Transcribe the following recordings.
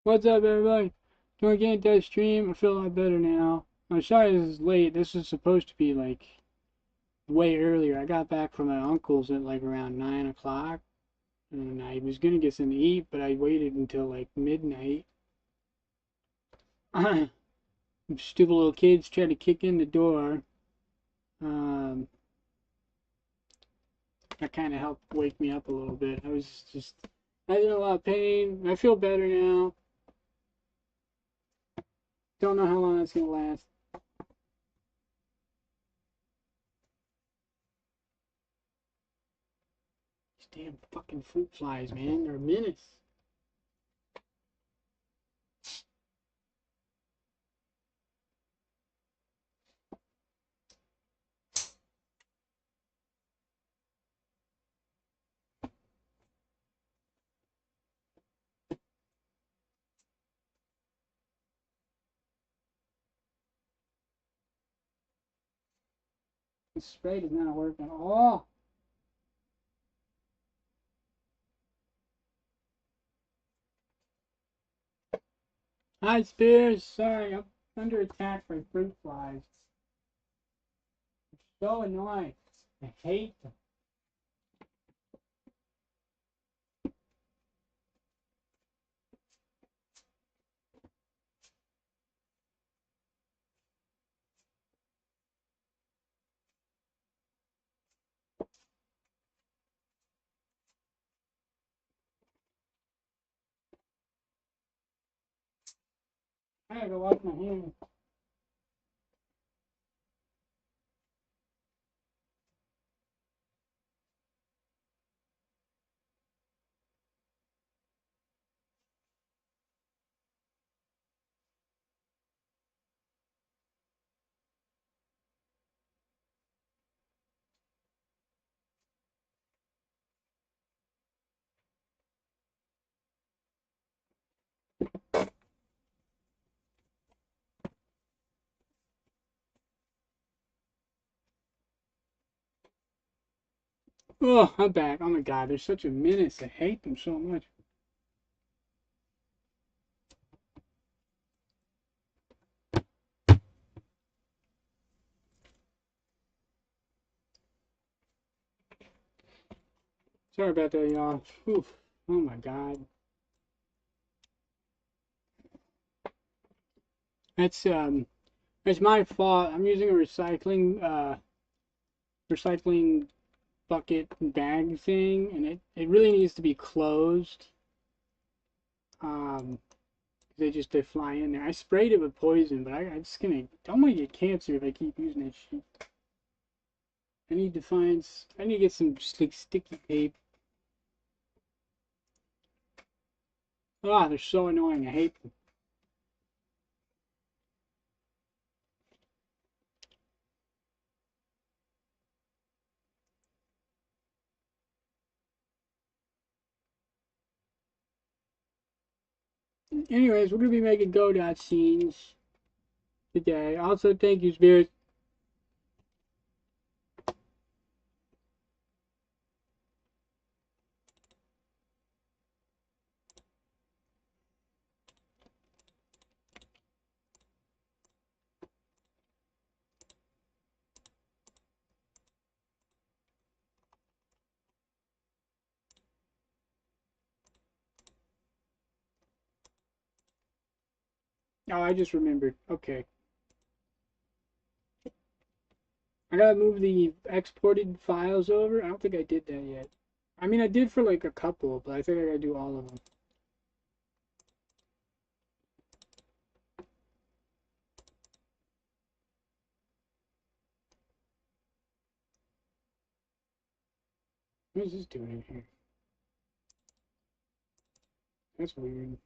What's up, everybody? Doing Game Test stream. I feel a lot better now. I'm sorry this is late. This is supposed to be like way earlier. I got back from my uncle's at like around 9 o'clock, and I was gonna get something to eat, but I waited until like midnight. Stupid little kids tried to kick in the door. Um, that kind of helped wake me up a little bit. I was just I was in a lot of pain. I feel better now. Don't know how long that's gonna last. These damn fucking fruit flies, man. They're a menace. The spray does not work at all. Hi, Spears. Sorry, I'm under attack by fruit flies. They're so annoying. I hate them. I gotta go wash my hands. Oh, I'm back. Oh my god, they're such a menace. I hate them so much. Sorry about that, y'all. Oof. Oh my god. That's my fault. I'm using a recycling bucket bag thing, and it really needs to be closed. Um, they fly in there. I sprayed it with poison, but I'm just gonna I'm gonna get cancer if I keep using that shit. I need to get some like sticky tape. Ah, they're so annoying. I hate them. Anyways, we're gonna be making Godot scenes today. Also, thank you, Spirit. Oh, I just remembered. Okay. I gotta move the exported files over. I don't think I did that yet. I mean, I did for like a couple, but I think I gotta do all of them. What is this doing in here? That's weird.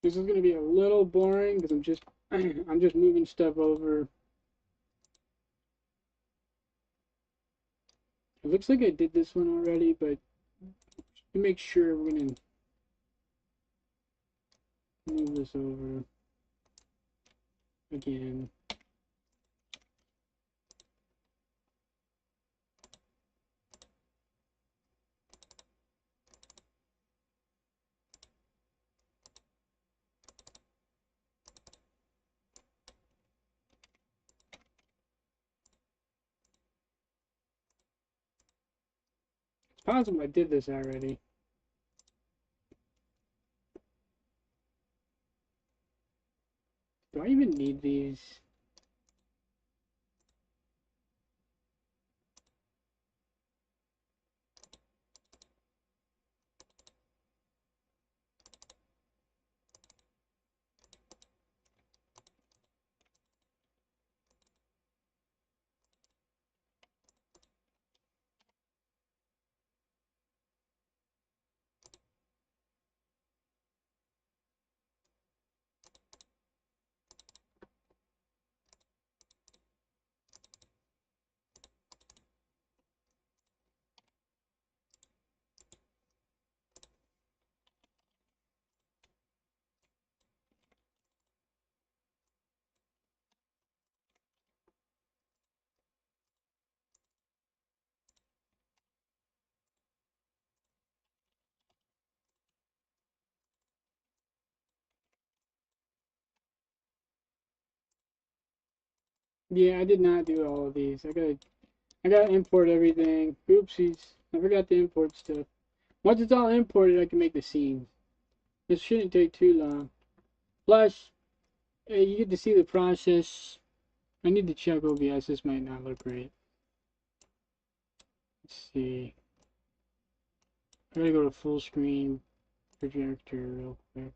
This is gonna be a little boring because I'm just moving stuff over. It looks like I did this one already, but to make sure, we're gonna move this over again. It's possible I did this already. Do I even need these? Yeah, I did not do all of these. I gotta import everything. Oopsies. I forgot to import stuff. Once it's all imported, I can make the scenes. This shouldn't take too long. Plus, you get to see the process. I need to check OBS. This might not look great. Let's see. I gotta go to full screen projector real quick.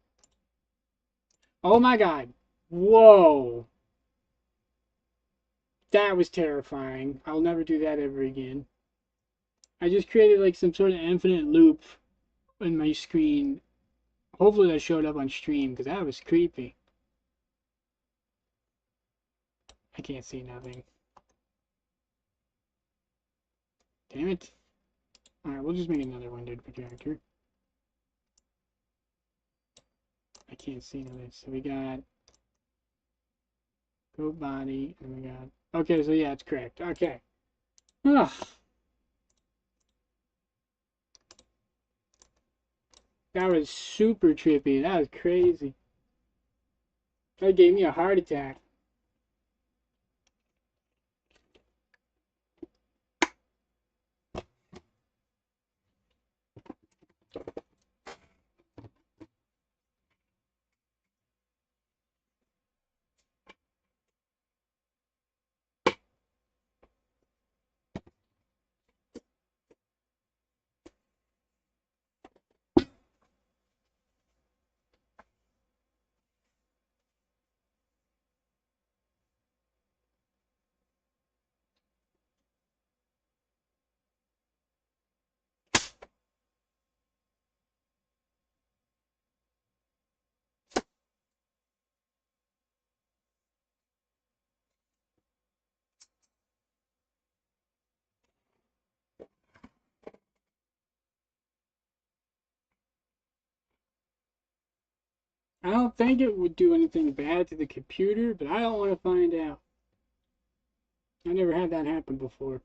Oh my god. Whoa. That was terrifying. I'll never do that ever again. I just created like some sort of infinite loop in my screen. Hopefully that showed up on stream because that was creepy. I can't see nothing. Damn it. Alright, we'll just make another windowed projector. I can't see nothing. So we got go body and we got okay, so yeah, it's correct. Okay. Ugh. That was super trippy. That was crazy. That gave me a heart attack. I don't think it would do anything bad to the computer, but I don't want to find out. I never had that happen before.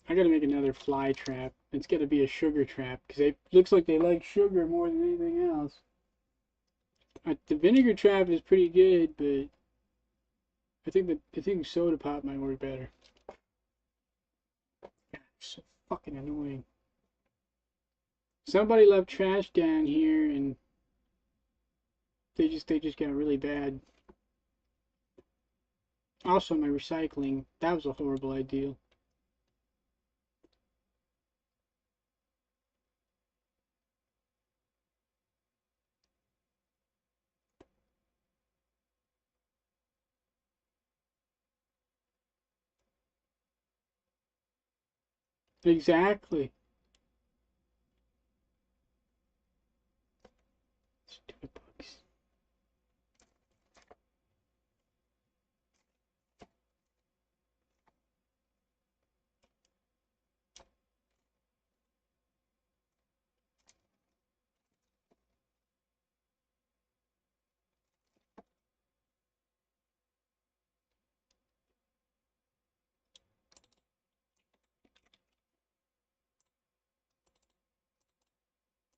I gotta make another fly trap. It's gotta be a sugar trap because it looks like they like sugar more than anything else. The vinegar trap is pretty good, but I think soda pop might work better. God, so fucking annoying. Somebody left trash down here and they just got really bad. Also, my recycling, that was a horrible idea. Exactly. Stupid bugs.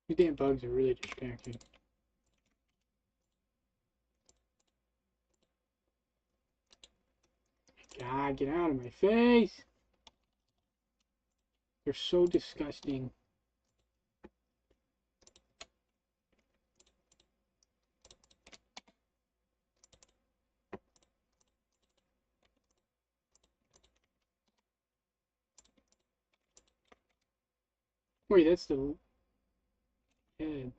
These damn bugs are really distracting. God, get out of my face! They're so disgusting. Wait, that's the head.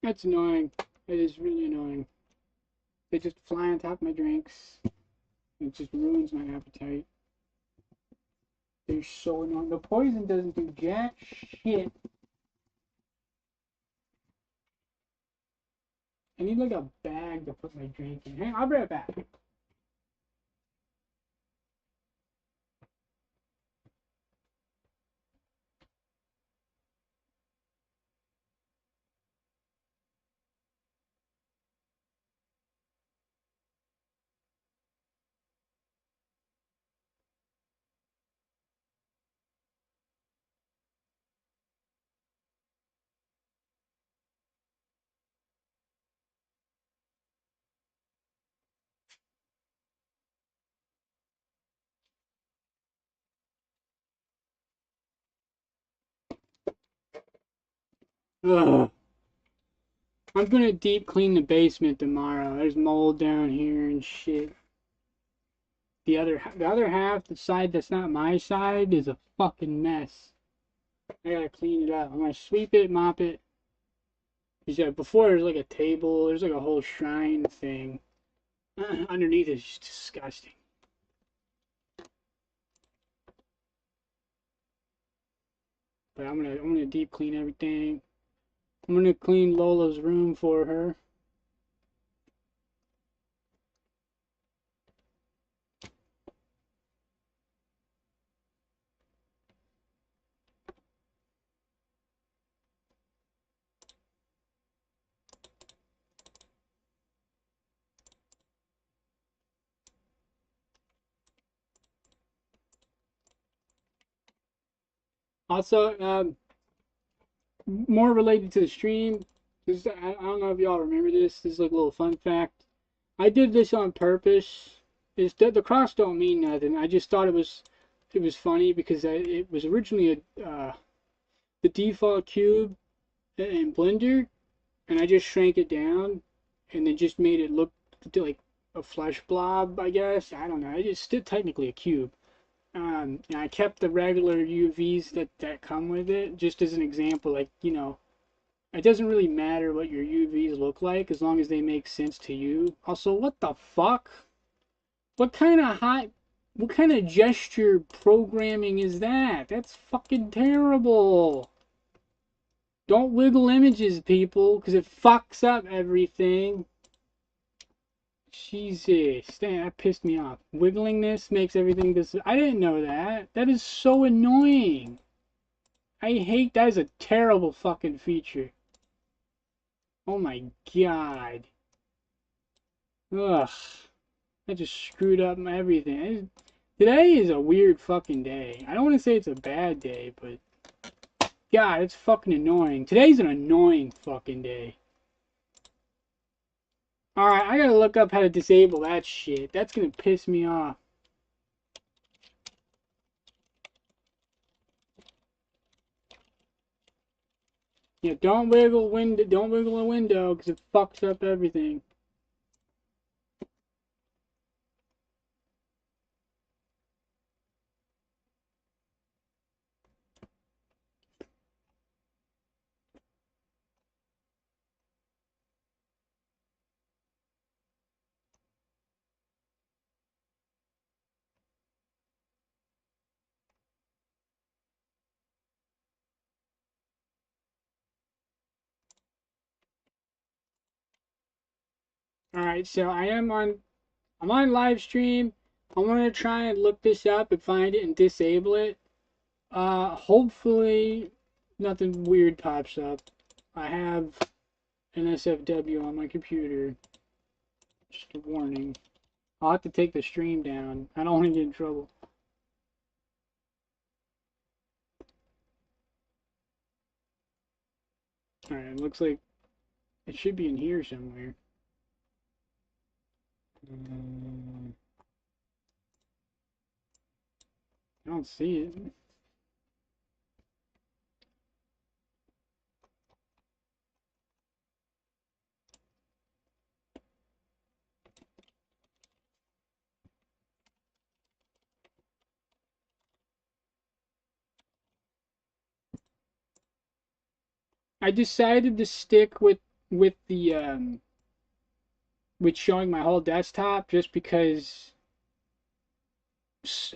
That's annoying. It is really annoying. They just fly on top of my drinks. It just ruins my appetite. They're so annoying. The poison doesn't do jack shit. I need like a bag to put my drink in. Hang on, I'll be right back. Ugh. I'm gonna deep clean the basement tomorrow. There's mold down here and shit. The other half, the side that's not my side, is a fucking mess. I gotta clean it up. I'm gonna sweep it, mop it. Yeah, before there's like a table, there's like a whole shrine thing. Underneath is just disgusting. But I'm gonna deep clean everything. I'm gonna clean Lola's room for her. Also, more related to the stream. I don't know if y'all remember this. This is like a little fun fact. I did this on purpose. The cross don't mean nothing. I just thought it was funny because it was originally the default cube in Blender, and I just shrank it down, and then just made it look like a flesh blob. I guess I don't know. It's still technically a cube. And I kept the regular UVs that come with it, just as an example. Like, it doesn't really matter what your UVs look like as long as they make sense to you. Also, what the fuck? What kind of what kind of gesture programming is that? That's fucking terrible. Don't wiggle images, people, because it fucks up everything. Jesus, damn, that pissed me off. Wiggling this makes everything I didn't know that. That is so annoying. I hate that. Is a terrible fucking feature. Oh my god. Ugh. I just screwed up everything. Today is a weird fucking day. I don't want to say it's a bad day, but God, it's fucking annoying. Today's an annoying fucking day. Alright, I gotta look up how to disable that shit. That's gonna piss me off. Yeah, don't wiggle a window because it fucks up everything. Alright, so I'm on live stream. I want to try and look this up and find it and disable it. Hopefully nothing weird pops up. I have an SFW on my computer. Just a warning. I'll have to take the stream down. I don't want to get in trouble. Alright, it looks like it should be in here somewhere. I don't see it. I decided to stick with the with showing my whole desktop just because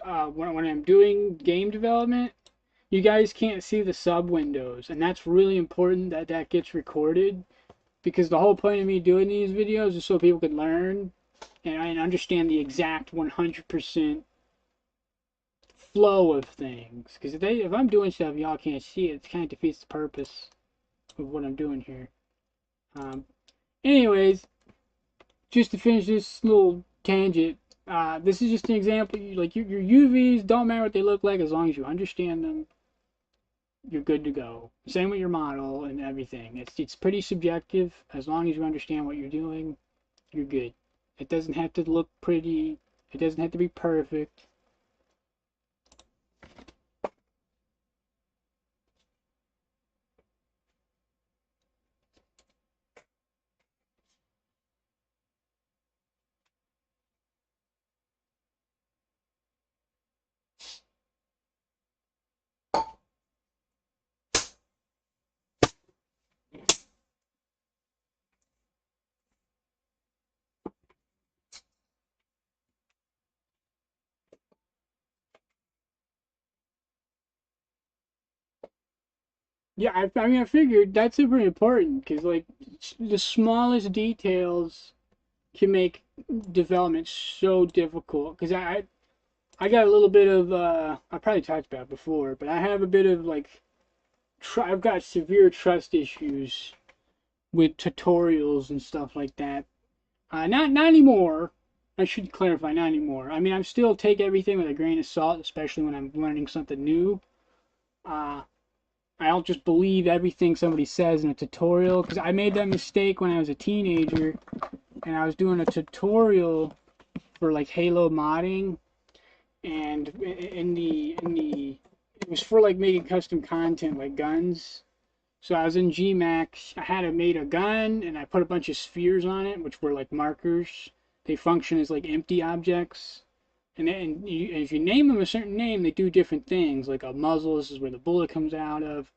when I'm doing game development, you guys can't see the sub windows, and that's really important that that gets recorded because the whole point of me doing these videos is so people can learn and understand the exact 100% flow of things. Because if I'm doing stuff y'all can't see it, it kind of defeats the purpose of what I'm doing here. Anyways, just to finish this little tangent, this is just an example. Like your UVs don't matter what they look like as long as you understand them. You're good to go. Same with your model and everything. It's pretty subjective. As long as you understand what you're doing, you're good. It doesn't have to look pretty. It doesn't have to be perfect. Yeah, I mean, I figured that's super important because like the smallest details can make development so difficult. Because I got a little bit of I probably talked about it before, but I have a bit of like I've got severe trust issues with tutorials and stuff like that. Not anymore. I should clarify, not anymore. I mean, I still take everything with a grain of salt, especially when I'm learning something new. Uh, I don't just believe everything somebody says in a tutorial because I made that mistake when I was a teenager and I was doing a tutorial for like Halo modding, and in the it was for like making custom content like guns. So I was in Gmax. I had made a gun and I put a bunch of spheres on it, which were like markers. They function as like empty objects. And then if you name them a certain name, they do different things. Like a muzzle, this is where the bullet comes out of.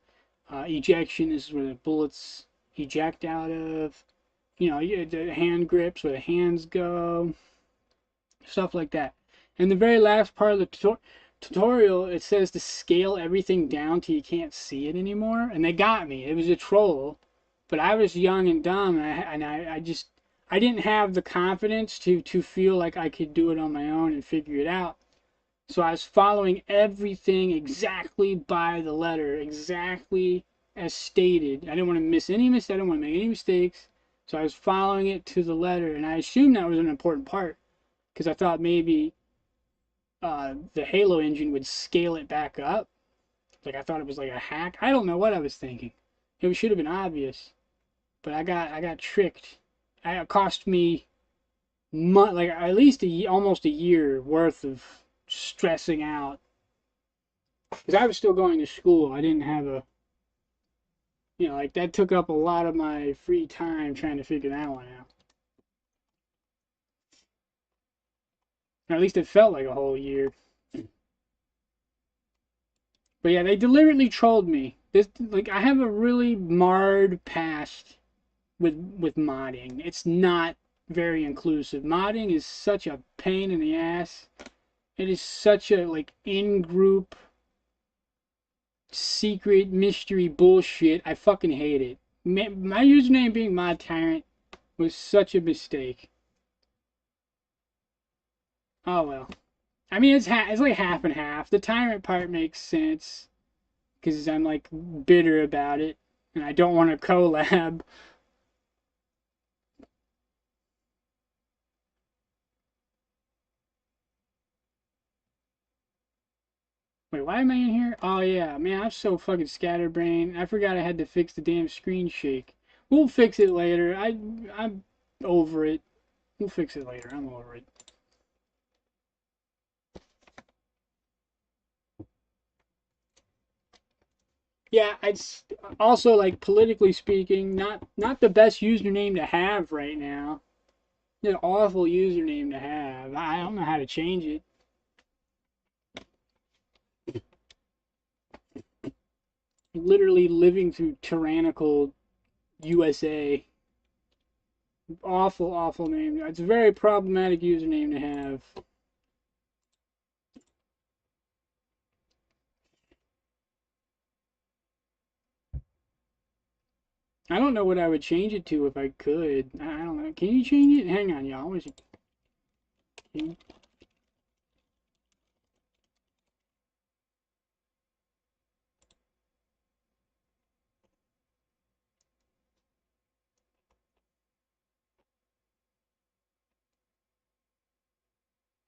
Ejection, this is where the bullets eject out of. You know, the hand grips, where the hands go. Stuff like that. And the very last part of the tutorial, it says to scale everything down till you can't see it anymore. And they got me. It was a troll. But I was young and dumb, and I just I didn't have the confidence to feel like I could do it on my own and figure it out. So I was following everything exactly by the letter, exactly as stated. I didn't want to miss any mistake. I didn't want to make any mistakes. So I was following it to the letter, and I assumed that was an important part because I thought maybe the Halo engine would scale it back up. Like I thought it was like a hack. I don't know what I was thinking. It should have been obvious, but I got tricked. It cost me like at least almost a year worth of stressing out because I was still going to school. I didn't have You know, like that took up a lot of my free time trying to figure that one out. Or at least it felt like a whole year. But yeah, they deliberately trolled me. This like I have a really marred past with modding. It's not very inclusive. Modding is such a pain in the ass. It is such a like in-group secret mystery bullshit. I fucking hate it. My username being ModTyrant was such a mistake. Oh well. I mean, it's like half and half. The tyrant part makes sense because I'm like bitter about it and I don't want to collab. Wait, why am I in here? Oh yeah, man, I'm so fucking scatterbrained. I forgot I had to fix the damn screen shake. We'll fix it later. I'm over it. We'll fix it later. I'm over it. Yeah, it's also like politically speaking, not the best username to have right now. It's an awful username to have. I don't know how to change it. Literally living through tyrannical USA. Awful, awful name. It's a very problematic username to have. I don't know what I would change it to if I could. I don't know. Can you change it? Hang on, y'all.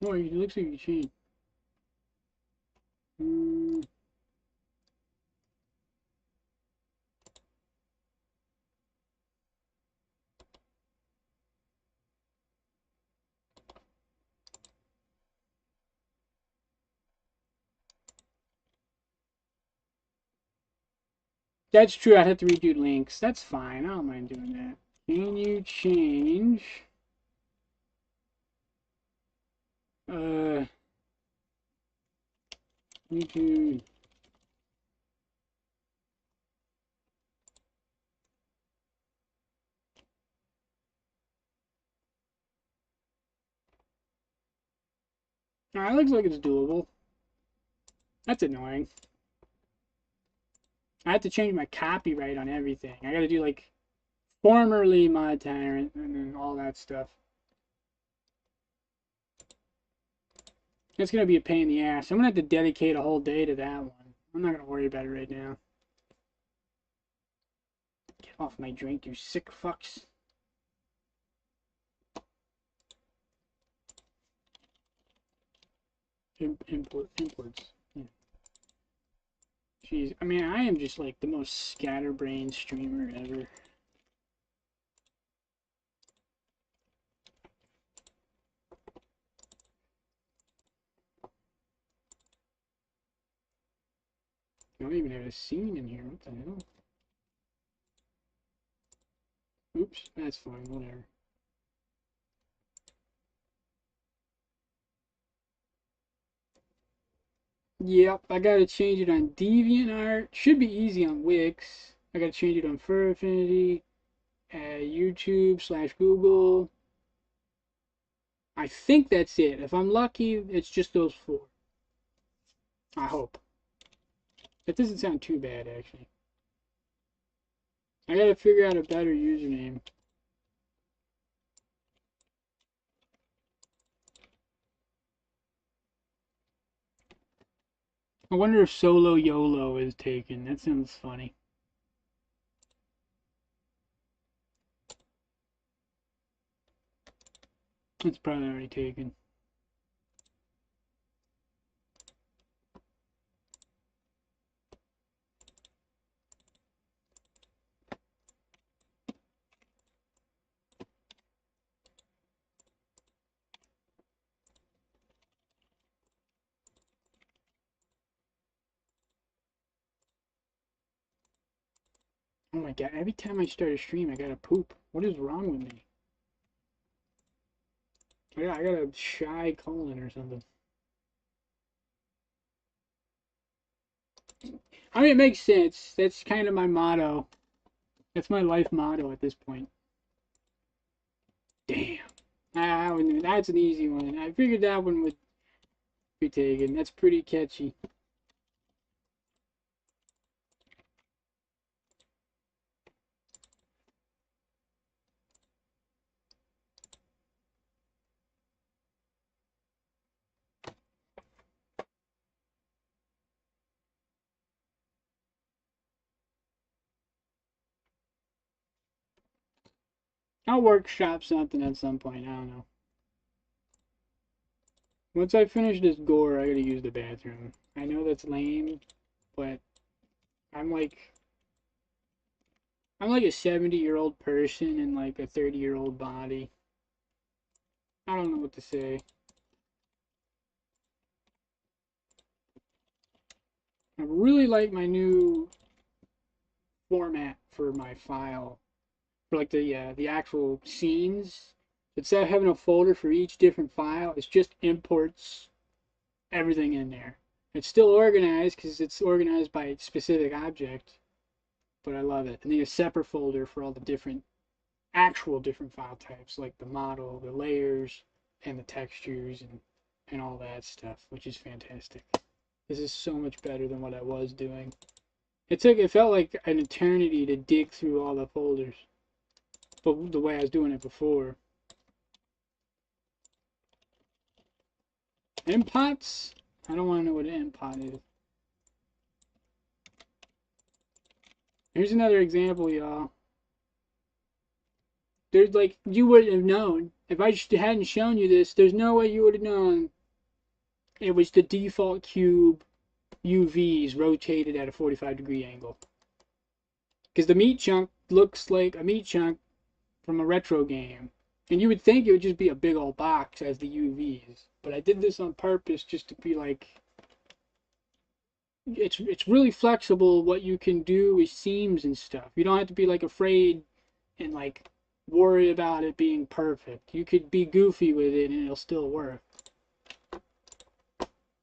Oh, it looks like you changed. Mm, that's true. I'd have to redo links. That's fine. I don't mind doing that. Can you change? Uh, YouTube. Alright, looks like it's doable. That's annoying. I have to change my copyright on everything. I gotta do like formerly ModTyrant and then all that stuff. It's gonna be a pain in the ass. I'm gonna have to dedicate a whole day to that one. I'm not gonna worry about it right now. Get off my drink, you sick fucks. Imports. Yeah. Jeez, I mean, I am just like the most scatterbrained streamer ever. I don't even have a scene in here. What the hell? Oops, that's fine. Whatever. Yep, I gotta change it on DeviantArt. Should be easy on Wix. I gotta change it on Fur Affinity, YouTube/Google. I think that's it. If I'm lucky, it's just those four. I hope. That doesn't sound too bad, actually. I gotta figure out a better username. I wonder if Solo YOLO is taken. That sounds funny. It's probably already taken. Oh my god, every time I start a stream, I gotta poop. What is wrong with me? Yeah, I got a shy colon or something. I mean, it makes sense. That's kind of my motto. That's my life motto at this point. Damn. That's an easy one. I figured that one would be taken. That's pretty catchy. I'll workshop something at some point. I don't know. Once I finish this gore, I gotta use the bathroom. I know that's lame, but I'm like I'm like a 70-year-old person in like a 30-year-old body. I don't know what to say. I really like my new format for my file, for like the actual scenes. Instead of having a folder for each different file, it's just imports everything in there. It's still organized because it's organized by a specific object, but I love it. And then a separate folder for all the different different file types, like the model, the layers, and the textures, and all that stuff, which is fantastic. This is so much better than what I was doing. It felt like an eternity to dig through all the folders, but the way I was doing it before. Impots? I don't want to know what an impot is. Here's another example, y'all. There's like, you wouldn't have known. If I just hadn't shown you this, there's no way you would have known it was the default cube UVs rotated at a 45-degree angle. Because the meat chunk looks like a meat chunk from a retro game. And you would think it would just be a big old box as the UVs. But I did this on purpose just to be like, it's really flexible what you can do with seams and stuff. You don't have to be like afraid and like worry about it being perfect. You could be goofy with it and it'll still work.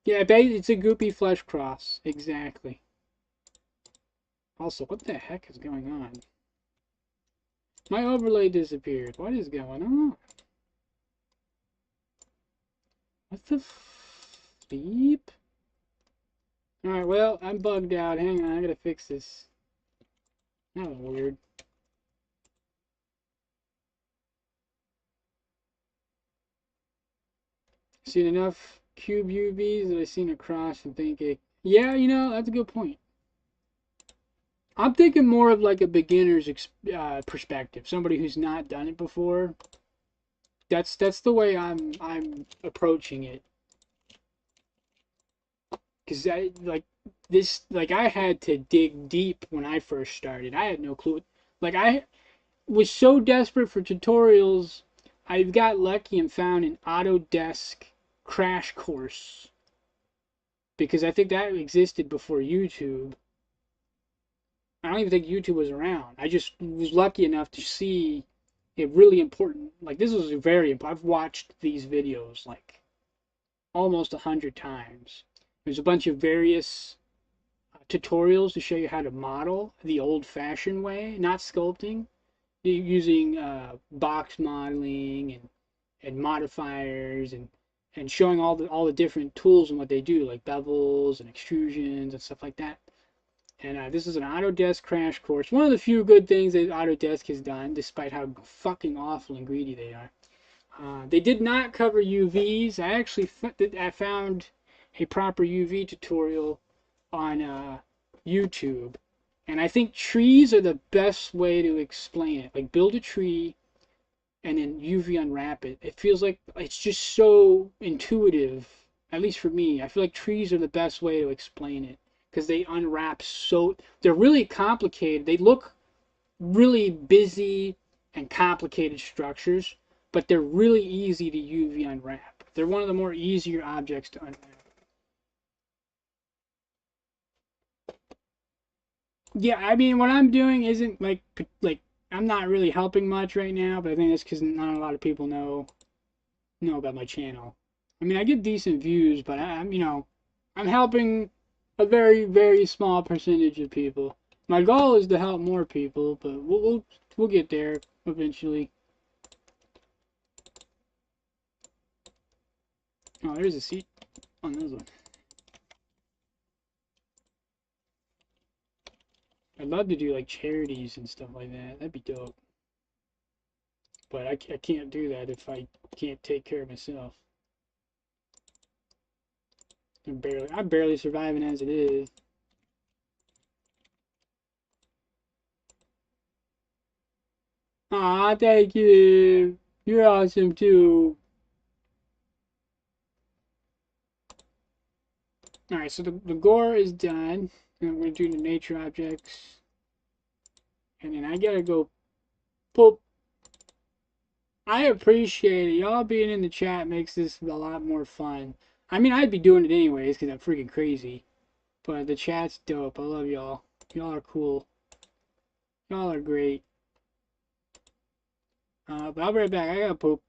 Yeah, it's a goopy flesh cross. Exactly. Also, what the heck is going on? My overlay disappeared. What is going on? What the beep? Alright, well, I'm bugged out. Hang on, I gotta fix this. That was weird. Seen enough cube UVs that I've seen a cross and thinking, yeah, you know, that's a good point. I'm thinking more of like a beginner's perspective, somebody who's not done it before. That's the way I'm approaching it. Because I had to dig deep when I first started. I had no clue. Like, I was so desperate for tutorials, I got lucky and found an Autodesk crash course. Because I think that existed before YouTube. I don't even think YouTube was around. I just was lucky enough to see it really important. Like, this was very important. I've watched these videos like almost 100 times. There's a bunch of various tutorials to show you how to model the old-fashioned way, not sculpting, using box modeling and modifiers and showing all the different tools and what they do, like bevels and extrusions and stuff like that. And this is an Autodesk crash course. One of the few good things that Autodesk has done, despite how fucking awful and greedy they are. They did not cover UVs. I found a proper UV tutorial on YouTube. And I think trees are the best way to explain it. Like, build a tree and then UV unwrap it. It feels like it's just so intuitive, at least for me. I feel like trees are the best way to explain it because they unwrap so... They're really complicated. They look really busy and complicated structures, but they're really easy to UV unwrap. They're one of the more easier objects to unwrap. Yeah, I mean, what I'm doing isn't like I'm not really helping much right now, but I think that's because not a lot of people know about my channel. I mean, I get decent views, but I'm helping a very very small percentage of people. My goal is to help more people, but we'll get there eventually. Oh, there's a seat on this one. I'd love to do like charities and stuff like that. That'd be dope. But I can't do that if I can't take care of myself. I'm barely surviving as it is. Aw, thank you. You're awesome too. Alright, so the gore is done. And I'm gonna do the nature objects. And then I gotta go poop. I appreciate it. Y'all being in the chat makes this a lot more fun. I mean, I'd be doing it anyways because I'm freaking crazy. But the chat's dope. I love y'all. Y'all are cool. Y'all are great. But I'll be right back. I gotta poop.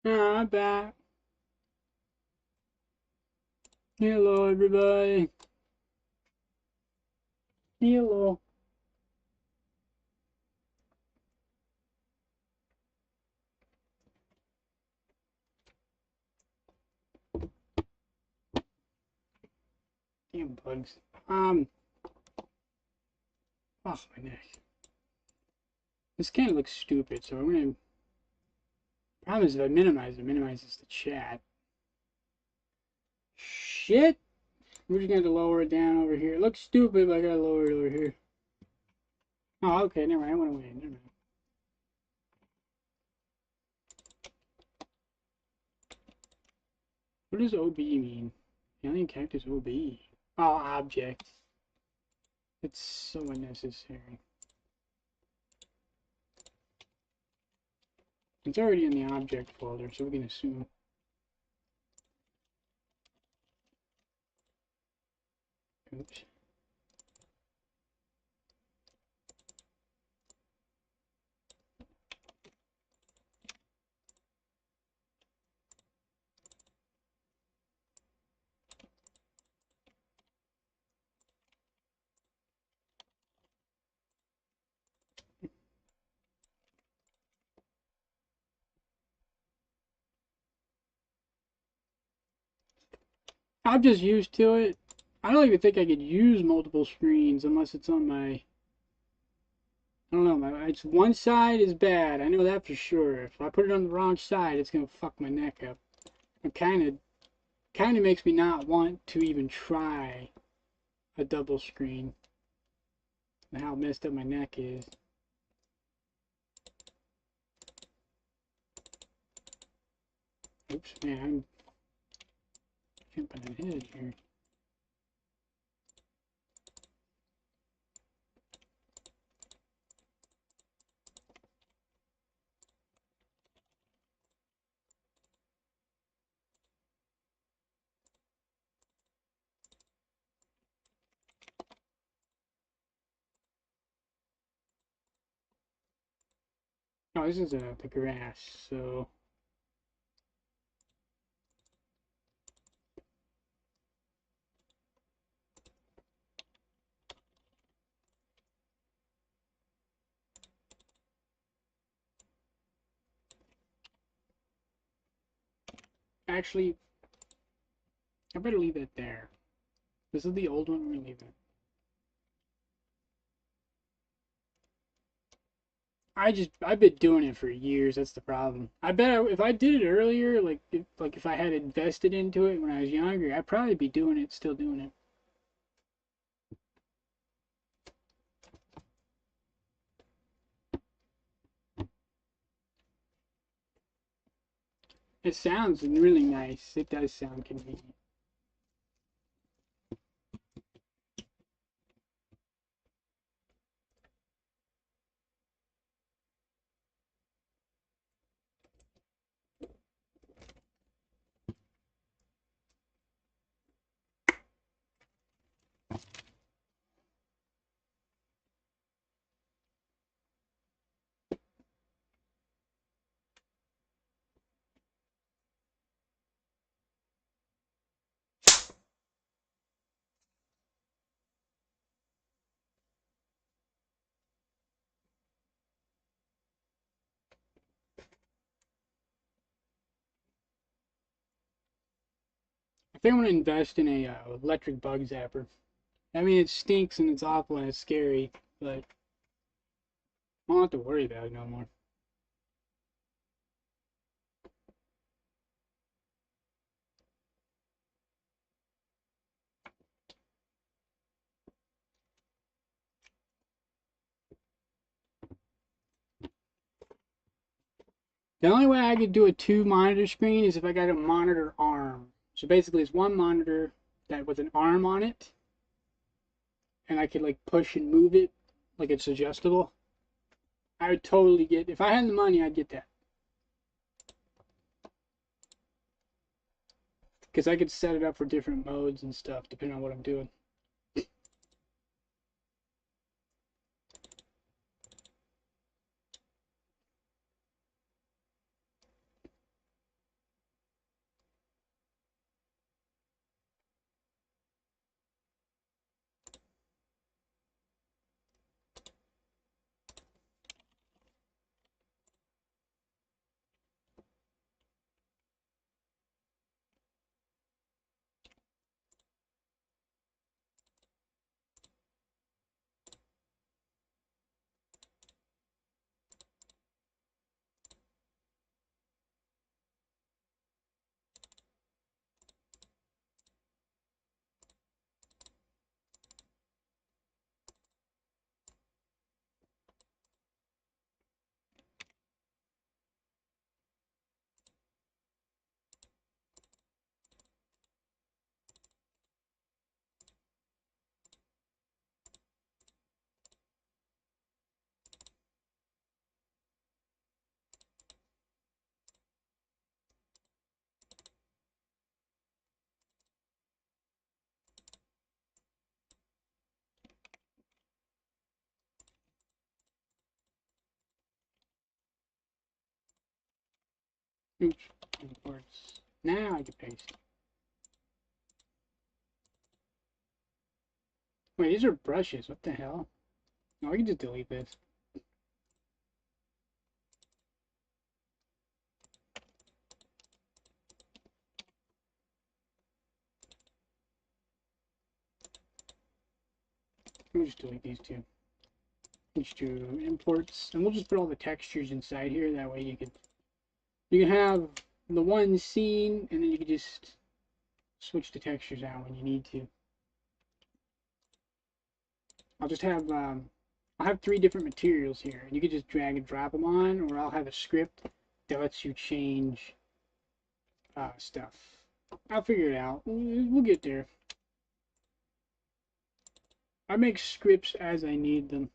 Ah, I'm back. Hello, everybody. Hello. Damn bugs. Oh, my neck. This kind of looks stupid, so I'm gonna. Problem is, if I minimize it, minimizes the chat. Shit! We're just gonna have to lower it down over here. It looks stupid, but I gotta lower it over here. Oh, okay, never mind. I went away. Never mind. What does OB mean? Alien characters OB. Oh, object. It's so unnecessary. It's already in the object folder, so we can assume. Oops. I'm just used to it. I don't even think I could use multiple screens unless it's on my. I don't know. It's one side is bad. I know that for sure. If I put it on the wrong side, it's gonna fuck my neck up. It kind of makes me not want to even try a double screen. And how messed up my neck is. Oops, man, I'm jumping ahead here. Oh, this is the grass, so actually, I better leave it there. This is the old one. I'm gonna leave it. I've been doing it for years. That's the problem. I bet if I did it earlier, like if I had invested into it when I was younger, I'd probably be doing it, still doing it. It sounds really nice. It does sound convenient. I think I'm gonna invest in a electric bug zapper. I mean, it stinks and it's awful and it's scary, but I don't have to worry about it no more. The only way I could do a two monitor screen is if I got a monitor arm. So basically, it's one monitor that with an arm on it, and I could like push and move it like it's adjustable. I would totally get. If I had the money, I'd get that because I could set it up for different modes and stuff depending on what I'm doing. Oops. Imports. Now I can paste. Wait, these are brushes. What the hell? No, I can just delete this. We'll just delete these two. Let's do imports, and we'll just put all the textures inside here. That way you can have the one scene, and then you can just switch the textures out when you need to. I'll just have I'll have 3 different materials here, and you can just drag and drop them on, or I'll have a script that lets you change stuff. I'll figure it out. We'll get there. I make scripts as I need them.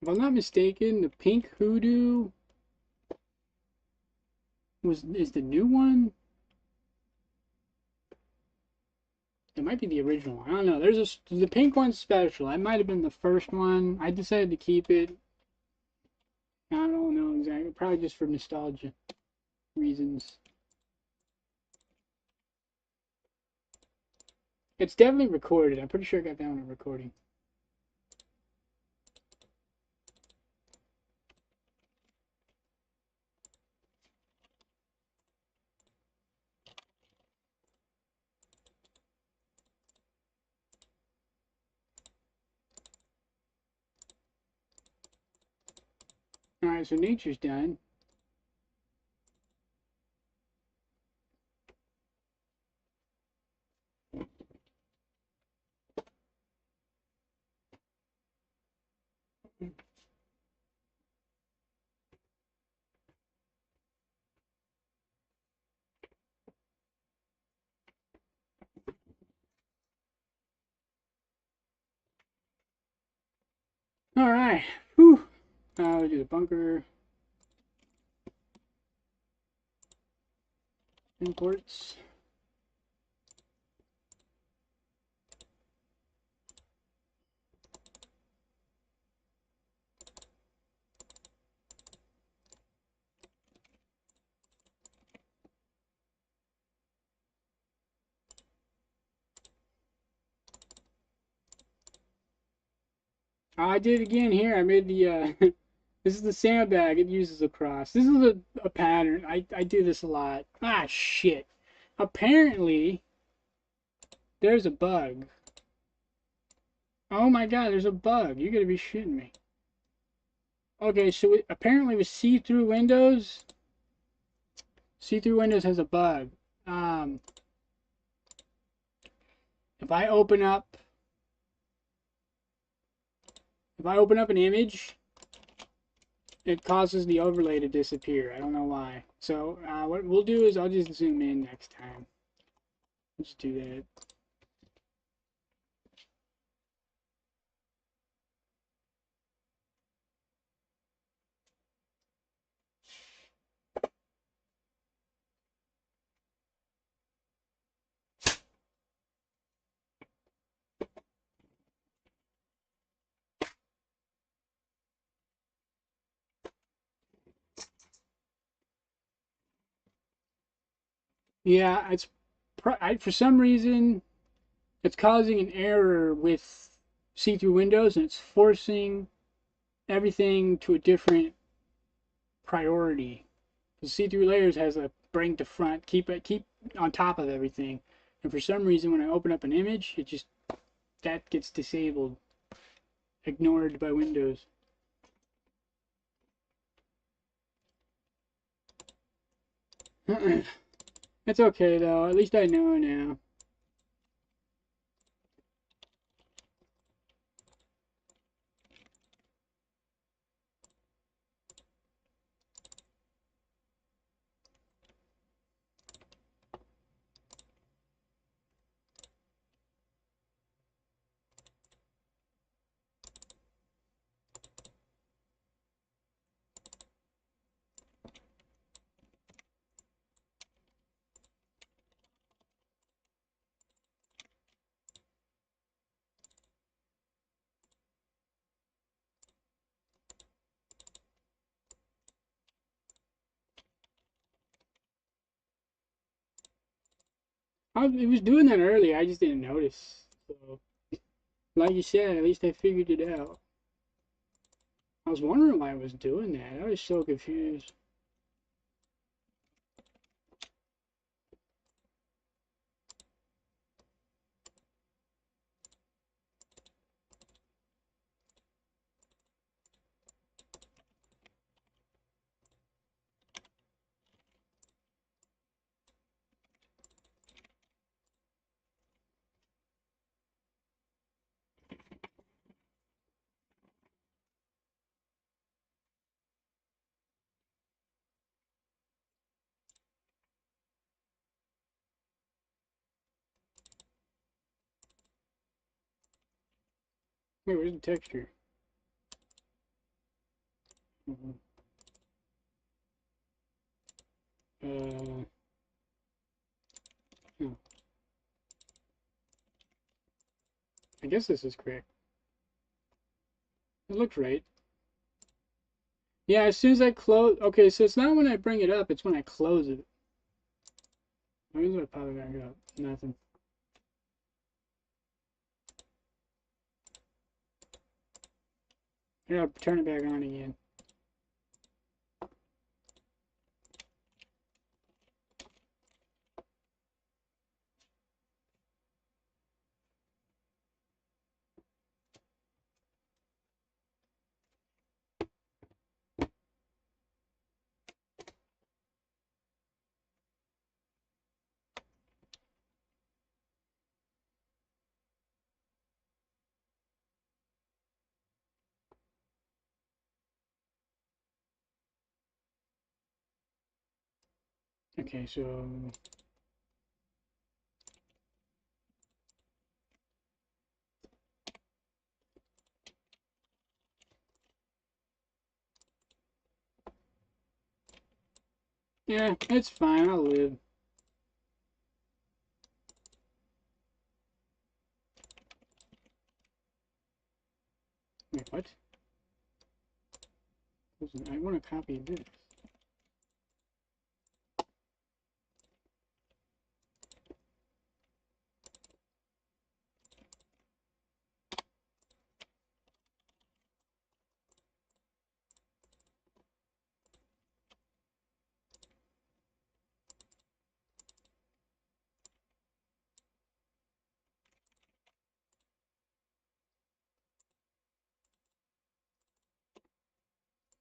If I'm not mistaken, the pink hoodoo is the new one. It might be the original one. I don't know. The pink one's special. That might have been the first one. I decided to keep it. I don't know exactly. Probably just for nostalgia reasons. It's definitely recorded. I'm pretty sure I got that on a recording. Alright, so nature's done. Alright. Whew. We'll do the bunker. Imports. I did it again here. I made the this is the sandbag it uses across. This is a pattern. I do this a lot. Ah shit. Apparently there's a bug. Oh my god, there's a bug. You gotta be shitting me. Okay, so apparently with see-through windows has a bug. If I open up an image, it causes the overlay to disappear. I don't know why. So what we'll do is I'll just zoom in next time. Let's do that. Yeah, for some reason it's causing an error with see-through windows, and it's forcing everything to a different priority. The see-through layers has a bring to front, keep on top of everything, and for some reason when I open up an image, that gets disabled, ignored by Windows. It's okay though. At least I know now. It was doing that earlier. I just didn't notice. So, like you said, at least I figured it out. I was wondering why it was doing that. I was so confused. Wait, where's the texture? Mhm. Uh, oh, I guess this is correct. It looks right. Yeah, as soon as I close. Okay, so it's not when I bring it up, it's when I close it. Why is it pop it back up? Nothing. I gotta turn it back on again. Okay, so yeah, it's fine. I'll live. Wait, what? I want to copy this.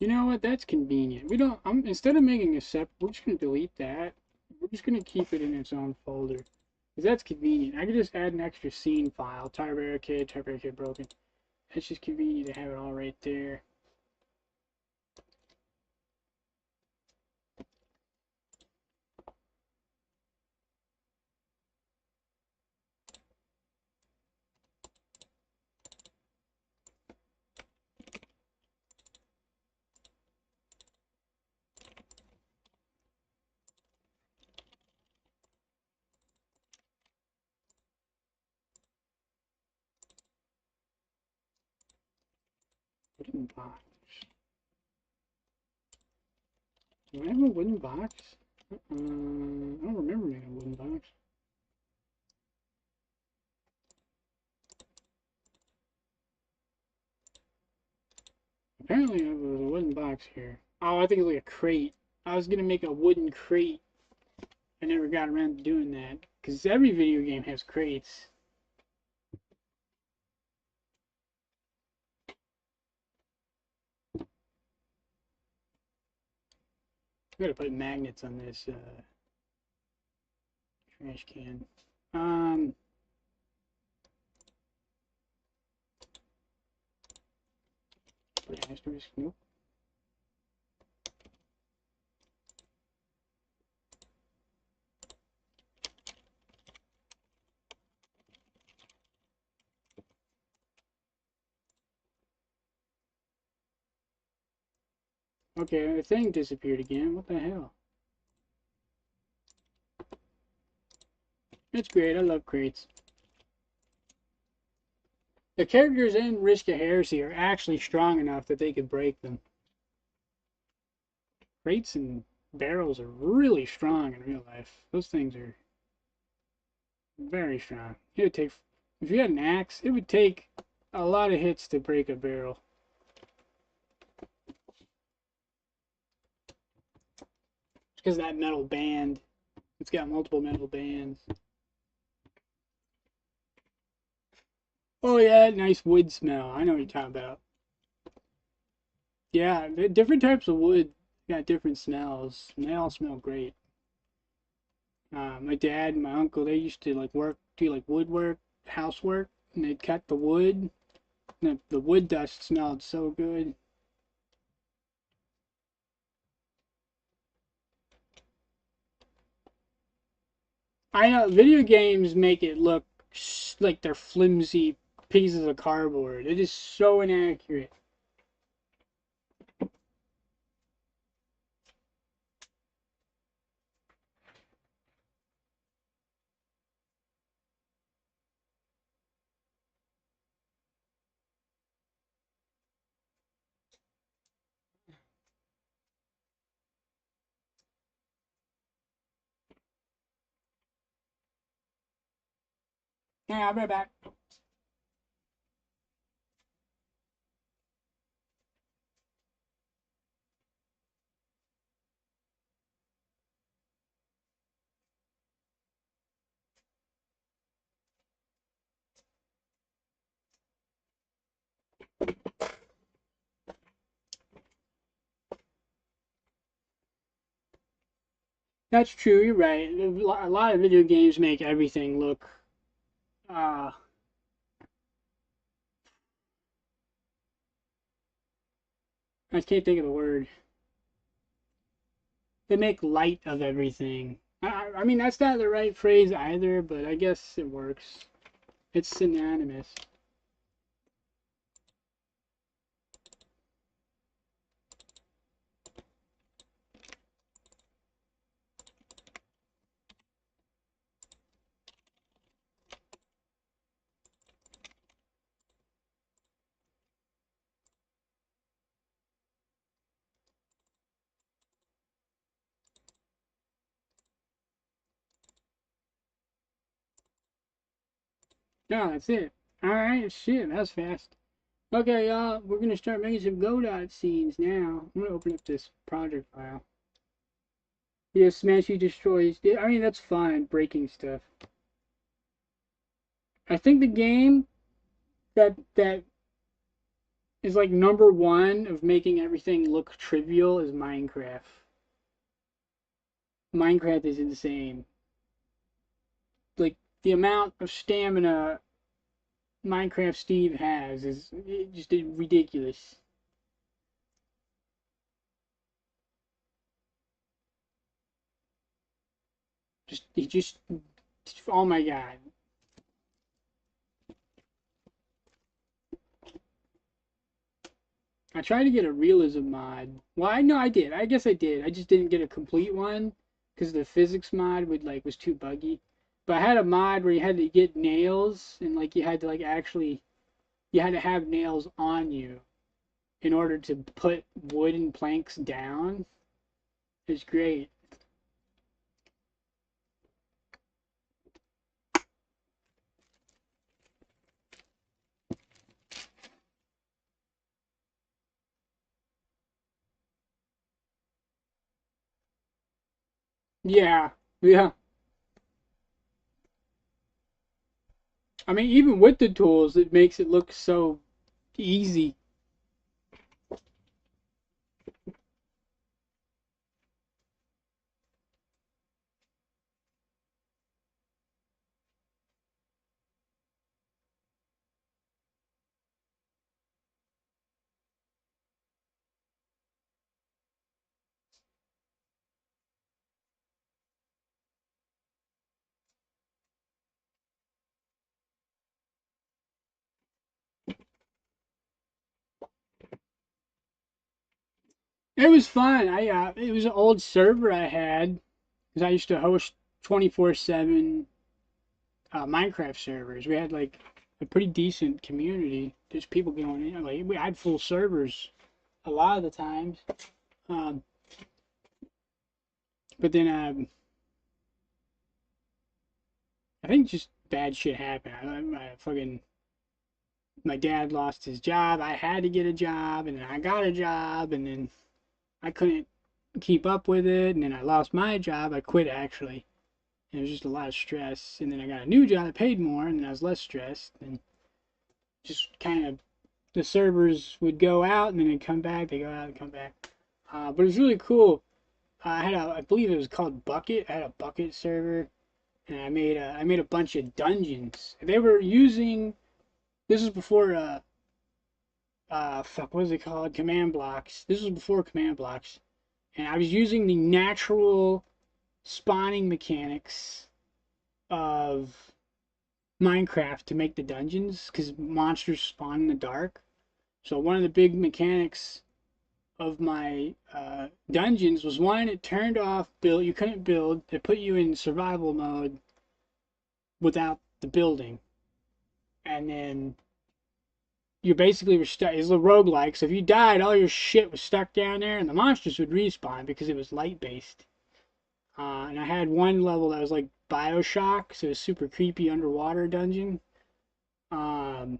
You know what? That's convenient. We don't. Instead of making a separate, we're just gonna delete that. We're just gonna keep it in its own folder, because that's convenient. I could just add an extra scene file. Type barricade broken. It's just convenient to have it all right there. Wooden box. Do I have a wooden box? I don't remember making a wooden box. Apparently, there was a wooden box here. Oh, I think it's like a crate. I was gonna make a wooden crate. I never got around to doing that because every video game has crates. I'm gonna put magnets on this trash can. Um, asterisk. Nope. Okay, the thing disappeared again. What the hell? It's great. I love crates. The characters in Risk of Heresy are actually strong enough that they could break them. Crates and barrels are really strong in real life. Those things are Very strong. It would take, if you had an axe, it would take a lot of hits to break a barrel. Because that metal band, it's got multiple metal bands. Oh yeah, nice wood smell. I know what you're talking about. Yeah, the different types of wood got different smells, and they all smell great. My dad and my uncle, they used to like do like woodwork, housework, and they'd cut the wood. And the wood dust smelled so good. I know video games make it look like they're flimsy pieces of cardboard. It is so inaccurate. Yeah, I'll be right back. That's true. You're right. A lot of video games make everything look. Uh, I can't think of the word. They make light of everything. I mean, that's not the right phrase either, but I guess it works. It's synonymous. No, that's it. All right, shit, that was fast. Okay, y'all, we're gonna start making some Godot scenes now. I'm gonna open up this project file. Yeah, Smashy destroys. I mean, that's fine, breaking stuff. I think the game that is like number one of making everything look trivial is Minecraft. Minecraft is insane. Like the amount of stamina Minecraft Steve has is just ridiculous. He just, oh my god. I tried to get a realism mod. Well, I know I did. I guess I did. I just didn't get a complete one because the physics mod was too buggy. But I had a mod where you had to get nails and like you had to like actually you had to have nails on you in order to put wooden planks down. It's great. Yeah, yeah. I mean, even with the tools, it makes it look so easy. It was fun. It was an old server I had because I used to host 24/7 Minecraft servers. We had like a pretty decent community. There's people going in. Like we had full servers a lot of the times. Um, but then I think just bad shit happened. I fucking my dad lost his job. I had to get a job, and then I got a job, and then I couldn't keep up with it, and then I lost my job. I quit actually. And it was just a lot of stress, and then I got a new job that paid more, and then I was less stressed, and just kind of the servers would go out, and then they'd come back. They go out and come back. But it was really cool. I believe it was called Bucket. I had a Bucket server, and I made a bunch of dungeons. They were using this was before fuck, what is it called? Command blocks. This was before command blocks, and I was using the natural spawning mechanics of Minecraft to make the dungeons because monsters spawn in the dark. So one of the big mechanics of my dungeons was one, it turned off build. You couldn't build. It put you in survival mode without the building, and then you basically were stuck. It's a roguelike, so if you died, all your shit was stuck down there, and the monsters would respawn because it was light based. And I had one level that was like Bioshock, so it was super creepy underwater dungeon. Um,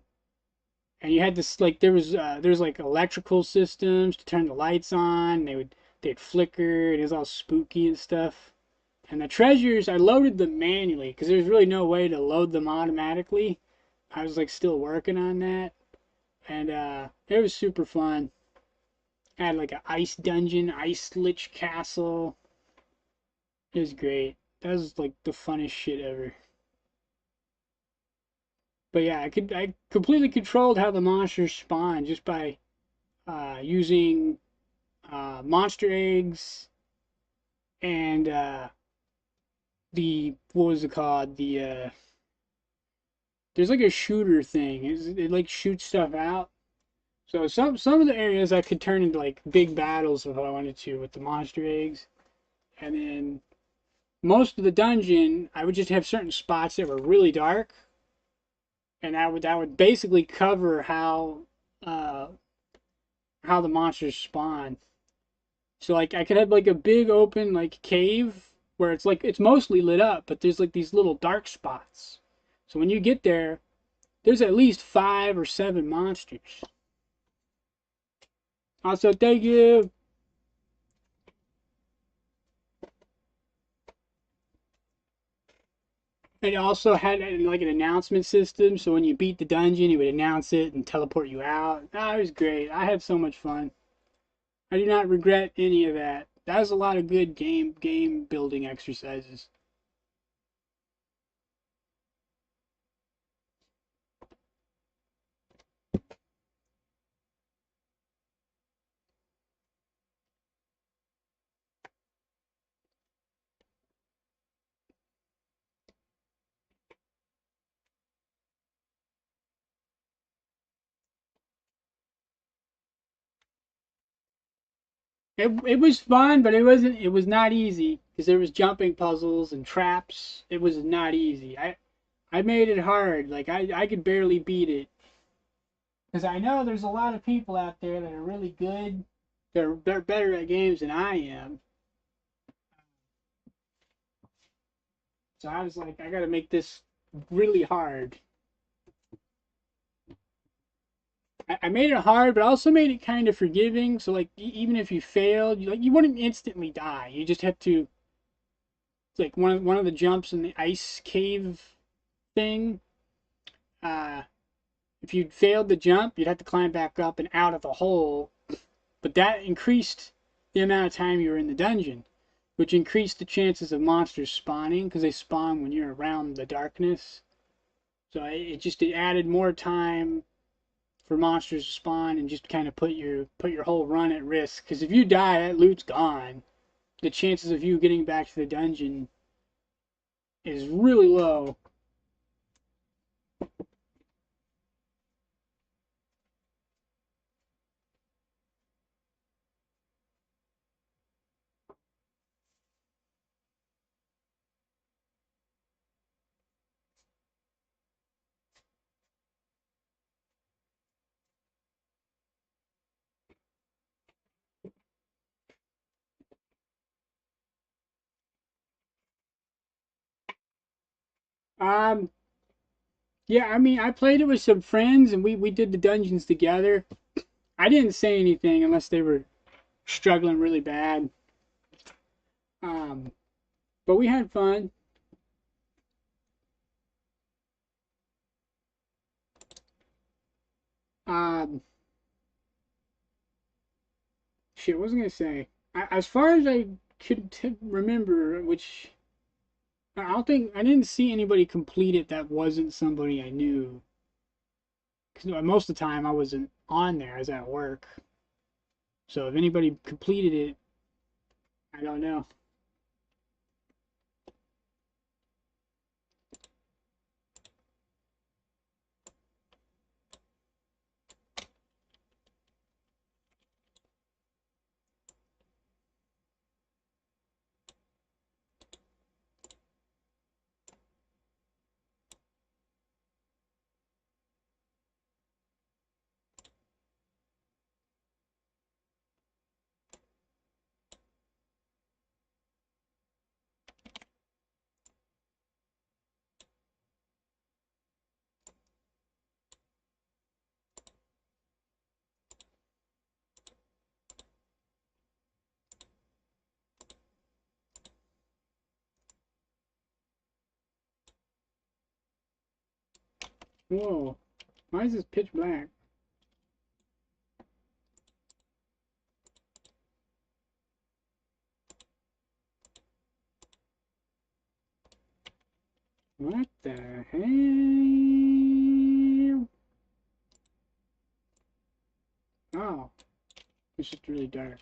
and you had this like there's like electrical systems to turn the lights on. They'd flicker. It was all spooky and stuff. And the treasures, I loaded them manually because there's really no way to load them automatically. I was like still working on that, and it was super fun. I had like an ice dungeon, ice lich castle. It was great. That was like the funnest shit ever. But yeah, I completely controlled how the monsters spawn just by using monster eggs and the what was it called? There's like a shooter thing. It like shoots stuff out. So some of the areas I could turn into like big battles if I wanted to with the monster eggs, and then most of the dungeon I would just have certain spots that were really dark, and that would basically cover uh, how the monsters spawn. So like I could have like a big open like cave where it's like it's mostly lit up, but there's like these little dark spots. So when you get there, there's at least 5 or 7 monsters. Also, thank you. It also had like an announcement system, so when you beat the dungeon, it would announce it and teleport you out. That was great. I had so much fun. I do not regret any of that. That was a lot of good game building exercises. It was fun, but it was not easy because there was jumping puzzles and traps. It was not easy. I made it hard. Like I could barely beat it because I know there's a lot of people out there that are really good. They're better at games than I am. So I was like, I got to make this really hard. I made it hard, but I also made it kind of forgiving. So like even if you failed, you wouldn't instantly die. You just had to like one of the jumps in the ice cave thing. Uh, if you failed the jump, you'd have to climb back up and out of the hole. But that increased the amount of time you were in the dungeon, which increased the chances of monsters spawning because they spawn when you're around the darkness. So it added more time for monsters to spawn and just kind of put your whole run at risk. Because if you die, that loot's gone. The chances of you getting back to the dungeon is really low. Um, yeah, I mean, I played it with some friends, and we did the dungeons together. I didn't say anything unless they were struggling really bad. Um, but we had fun. Um, shit, what was I gonna say? As far as I could remember, which I don't think I didn't see anybody complete it that wasn't somebody I knew. Because most of the time I wasn't on there, I was at work. So if anybody completed it, I don't know. Whoa, why is this pitch black? What the hell? Oh, it's just really dark.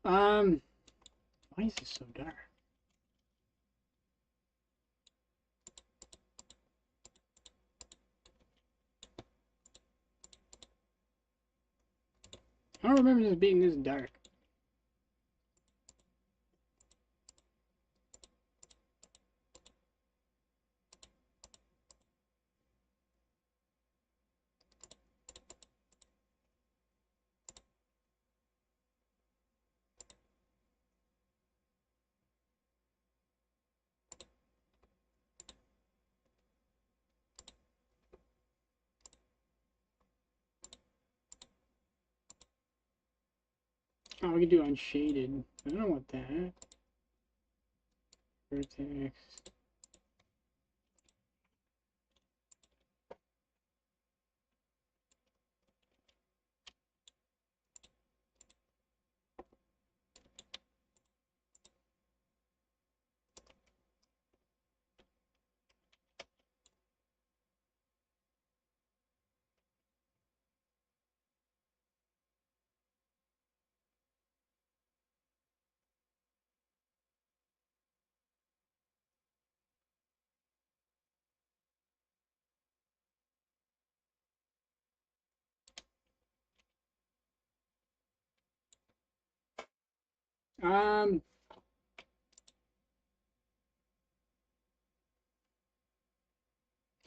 um, why is this so dark? I don't remember this being this dark. Oh, we can do unshaded. I don't want that. Vertex. Um,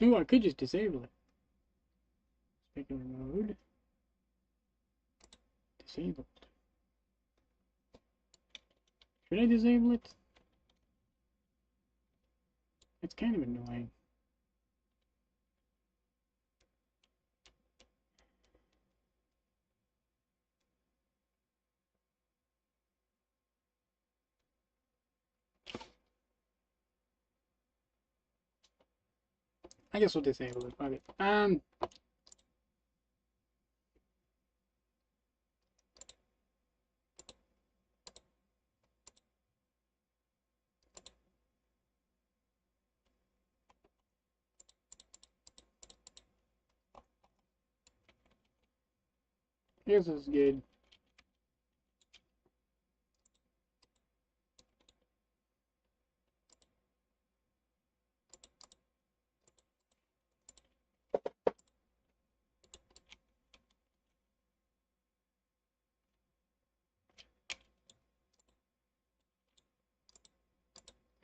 ooh, I could just disable it. Specular mode. Disabled. Should I disable it? It's kind of annoying. I guess we'll disable it. Fuck it. guess it's good.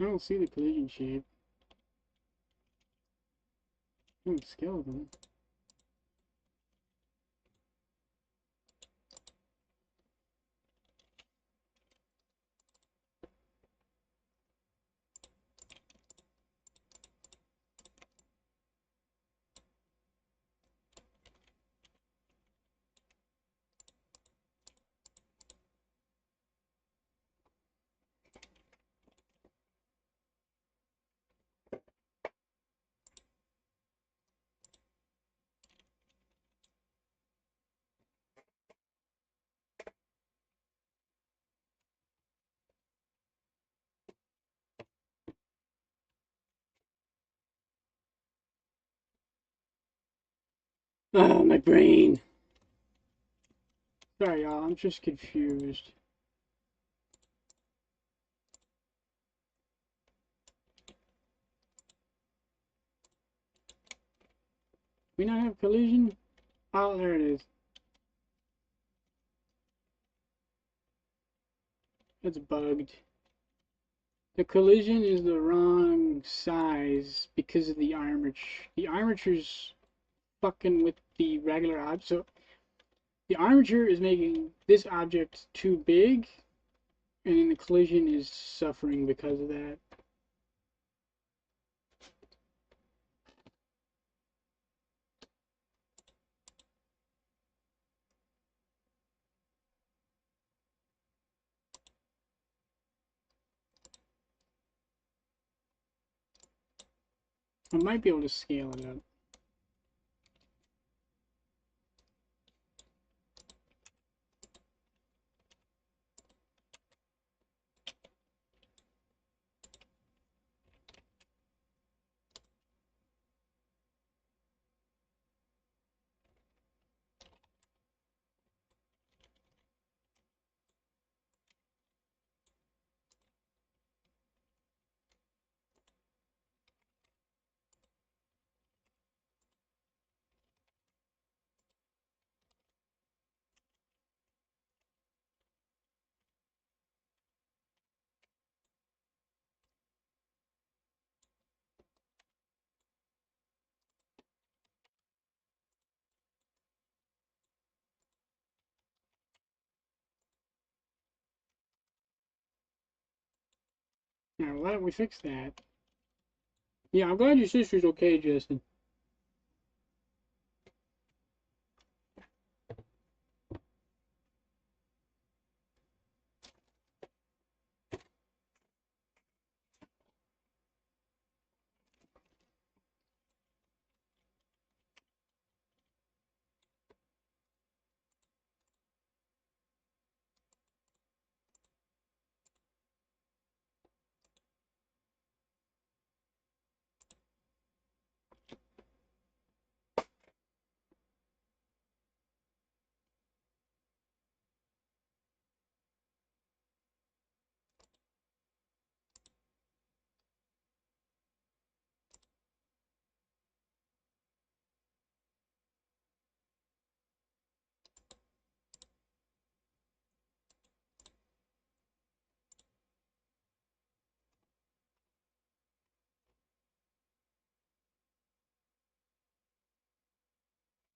I don't see the collision shape. Skeleton. Oh, my brain. Sorry, y'all. I'm just confused. We not have collision? Oh, there it is. It's bugged. The collision is the wrong size because of the armature. The armature's fucking with the regular object. So the armature is making this object too big, and then the collision is suffering because of that. I might be able to scale it up. Now, why don't we fix that? Yeah, I'm glad your sister's okay, Justin.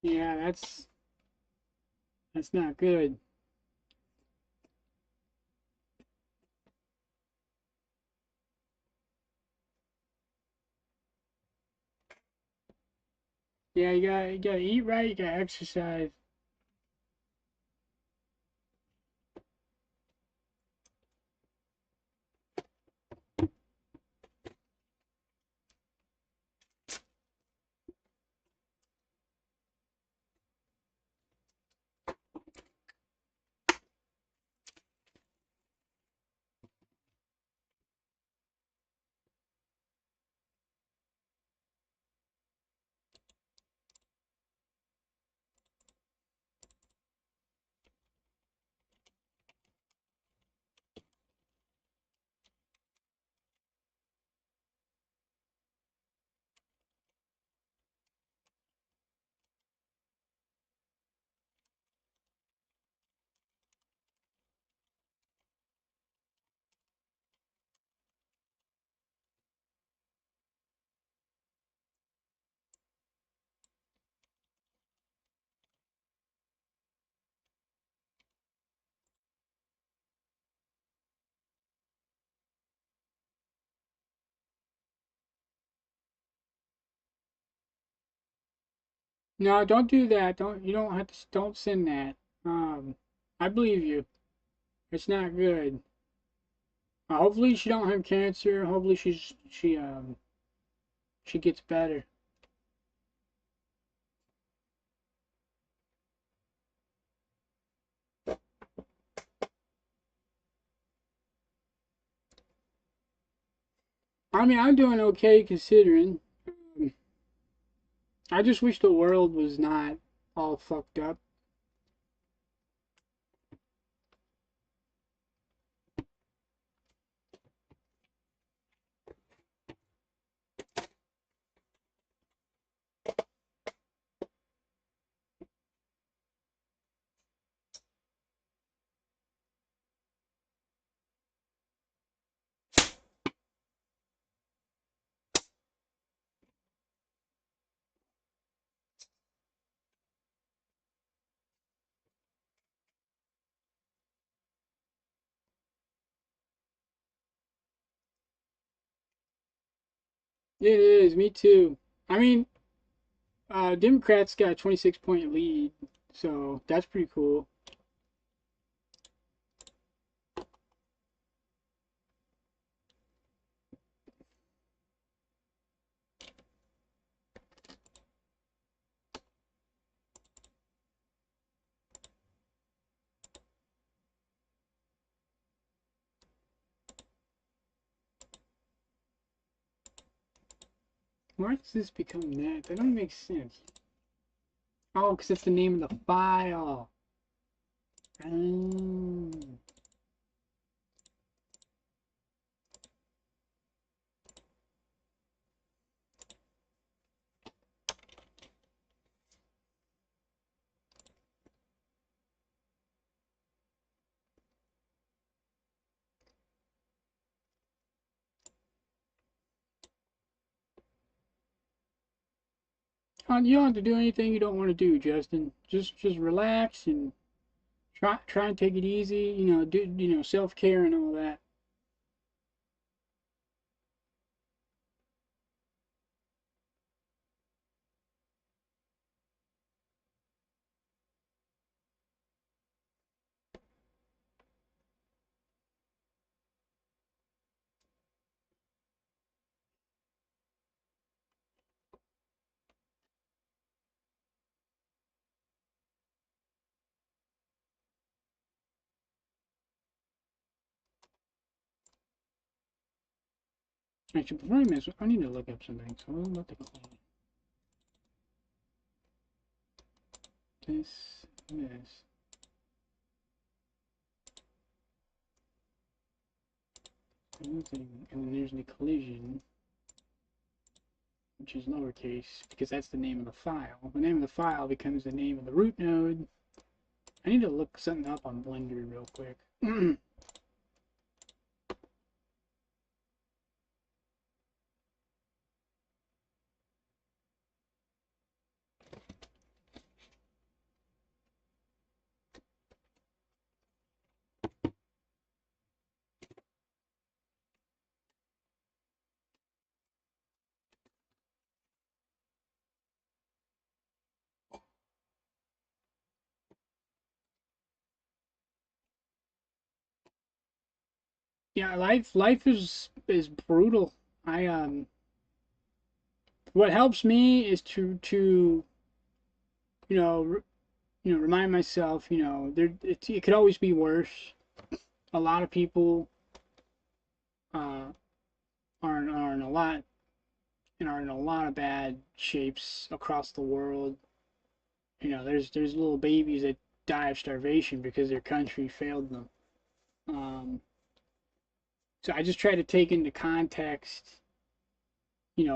Yeah, that's not good. Yeah, you gotta eat right, you gotta exercise. No, don't do that. You don't have to, don't send that. Um, I believe you. It's not good. Hopefully she don't have cancer. Hopefully she gets better. I mean, I'm doing okay considering. Um, I just wish the world was not all fucked up. It is, me too. I mean, Democrats got a 26-point lead, so that's pretty cool. Why does this become that? That don't make sense. Oh, because it's the name of the file. Oh. You don't have to do anything you don't want to do, Justin. Just relax and try and take it easy. Do self-care and all that. Actually, before I miss, I need to look up something. So I'm about to clean this. And then there's the collision, which is lowercase because that's the name of the file. The name of the file becomes the name of the root node. I need to look something up on Blender real quick. Yeah, life is brutal. I What helps me is to you know remind myself it could always be worse. A lot of people uh are in a lot and are in a lot of bad shapes across the world. There's little babies that die of starvation because their country failed them. Um, so I just try to take into context,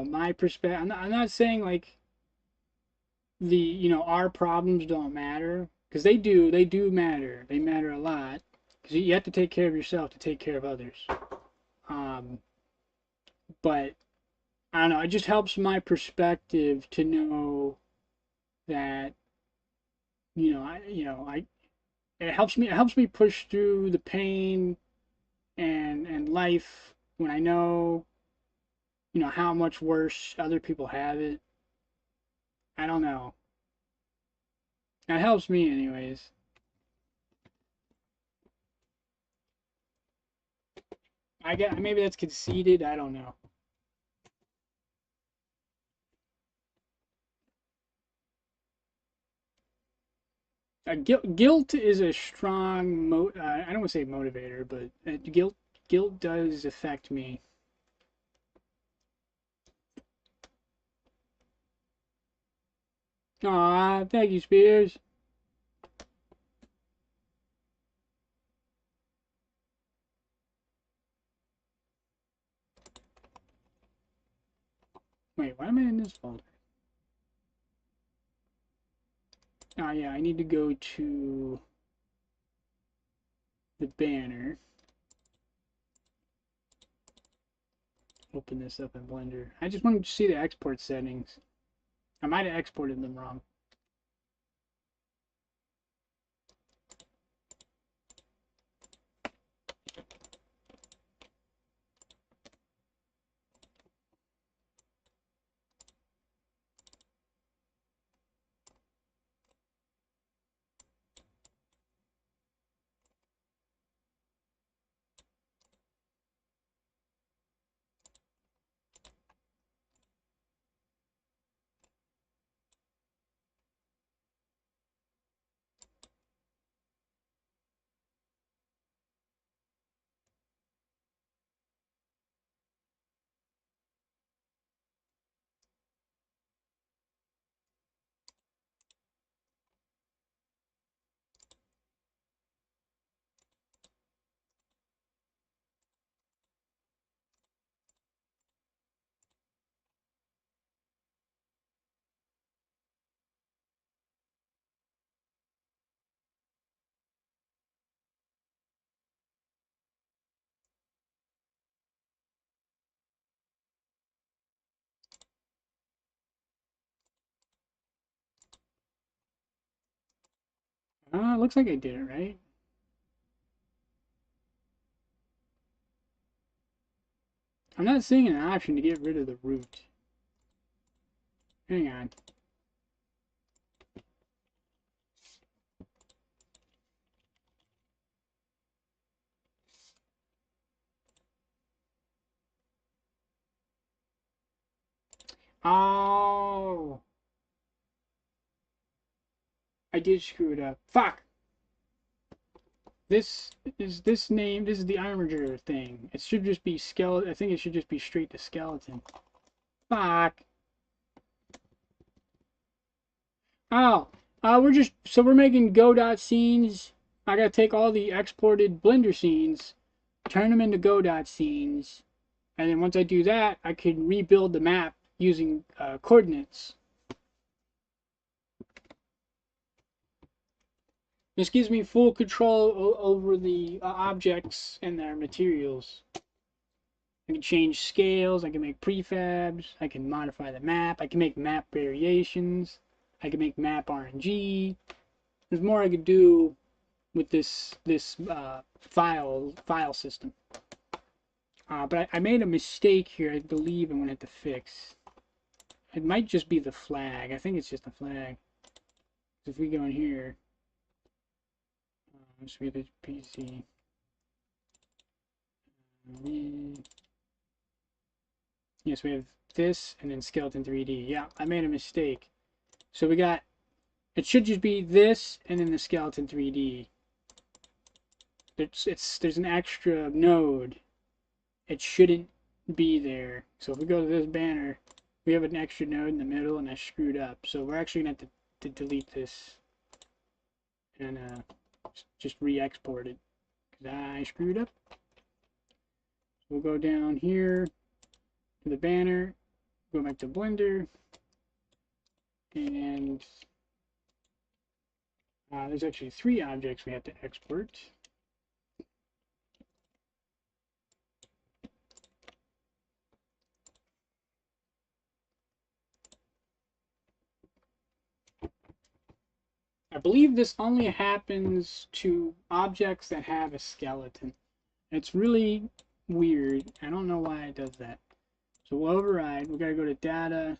my perspective. I'm not saying like our problems don't matter because they do matter. They matter a lot because you have to take care of yourself to take care of others. Um, but I don't know. It just helps my perspective to know that I it helps me push through the pain and life when I know how much worse other people have it. I don't know. That helps me anyways. I get maybe that's conceited. I don't know. Guilt is a strong I don't want to say motivator, but guilt does affect me. Aw, thank you, Spears. Wait, why am I in this folder? Oh yeah, I need to go to the banner. Open this up in Blender. I just wanted to see the export settings. I might have exported them wrong. Looks like I did it right. I'm not seeing an option to get rid of the root. Hang on. Oh, I did screw it up. Fuck. This is this name. This is the armature thing. It should just be skeleton. I think it should just be straight to skeleton. Fuck. Oh, we're making go.scenes. I gotta take all the exported Blender scenes, turn them into go.scenes, and then once I do that, I can rebuild the map using coordinates. This gives me full control over the objects and their materials. I can change scales, I can make prefabs, I can modify the map, I can make map variations, I can make map RNG. There's more I could do with this file system. But I made a mistake here, I believe I'm going to have to fix. It might just be the flag. I think it's just the flag. If we go in here, let's read the PC. Yes, we have this and then skeleton 3D. Yeah, I made a mistake. So we got, it should just be this and then the skeleton 3D. There's an extra node. It shouldn't be there. So if we go to this banner, we have an extra node in the middle and I screwed up. So we're actually going to have to delete this and just re-export it because I screwed up. We'll go down here to the banner, go back to Blender, and there's actually 3 objects we have to export. I believe this only happens to objects that have a skeleton. It's really weird. I don't know why it does that. So we'll override. We gotta go to data,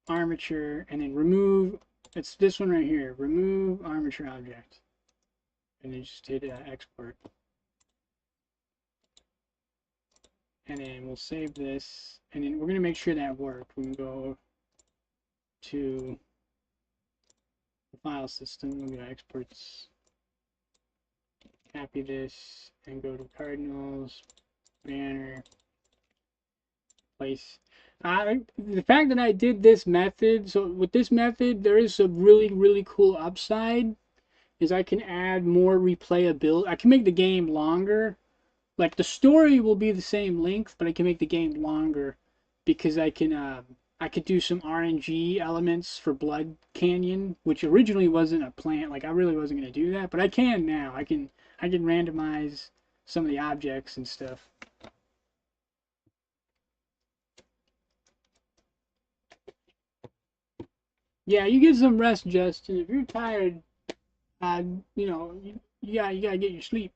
armature, and then remove It's this one right here. Remove armature object. And then just hit export. And then we'll save this. And then we're going to make sure that worked. We can go to the file system. We'll go to exports. Copy this. And go to Cardinals. Banner. Place. The fact that I did this method, so with this method, there is a really cool upside, is I can add more replayability. I can make the game longer. Like, the story will be the same length, but I can make the game longer because I could do some RNG elements for Blood Canyon, which originally wasn't a plan. Like, I really wasn't going to do that, but I can now. I can randomize some of the objects and stuff. Yeah, you get some rest, Justin. If you're tired, you know, you gotta get your sleep.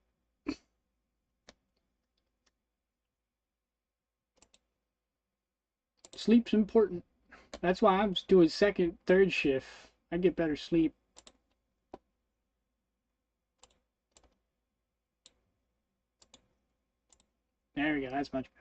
Sleep's important. That's why I'm doing second, third shift. I get better sleep. There we go. That's much better.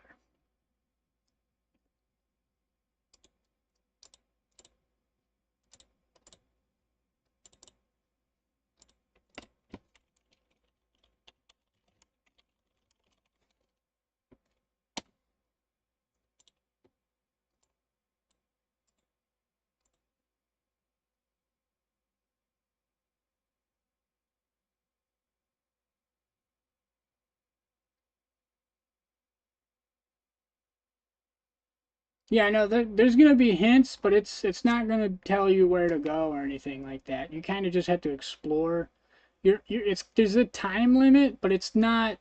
Yeah, I know there's gonna be hints, but it's not gonna tell you where to go or anything like that. You kind of just have to explore. There's a time limit, but it's not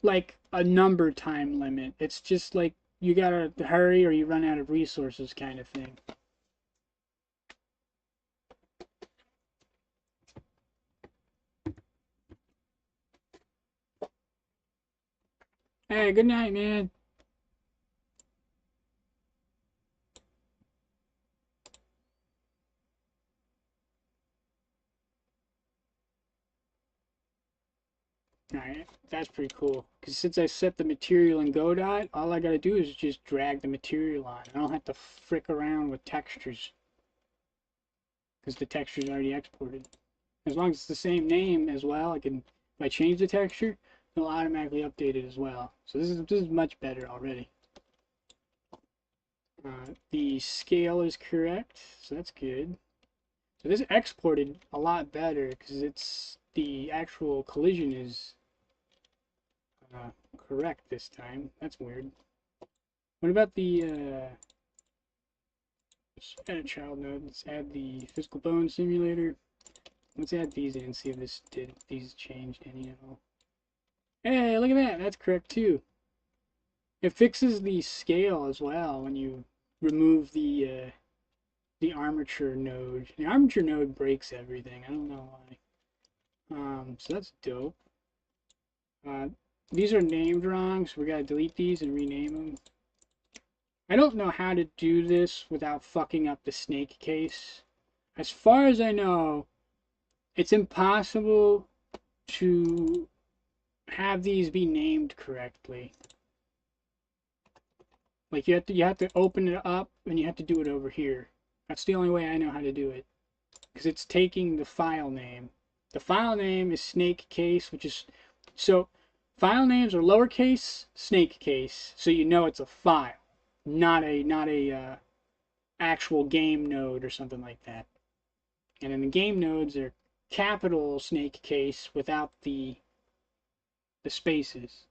like a number time limit. It's just like you gotta hurry or you run out of resources kind of thing. Hey, good night, man. Alright, that's pretty cool. Because since I set the material in Godot, all I gotta do is just drag the material on. I don't have to frick around with textures. Because the texture's already exported. As long as it's the same name as well, if I change the texture, it'll automatically update it as well. So this is much better already. The scale is correct, so that's good. So this exported a lot better because the actual collision is correct this time. That's weird. What about the let's add a child node? Let's add the physical bone simulator. Let's add these in and see if these changed any at all. Hey, look at that. That's correct too. It fixes the scale as well when you remove the armature node. The armature node breaks everything. I don't know why. So that's dope. These are named wrong, so we gotta delete these and rename them. I don't know how to do this without fucking up the snake case. As far as I know, it's impossible to have these be named correctly. Like you have to open it up and you have to do it over here. That's the only way I know how to do it. Because it's taking the file name. The file name is snake case, which is so file names are lowercase snake case, so you know it's a file, not a actual game node or something like that. And then the game nodes are capital snake case without the spaces.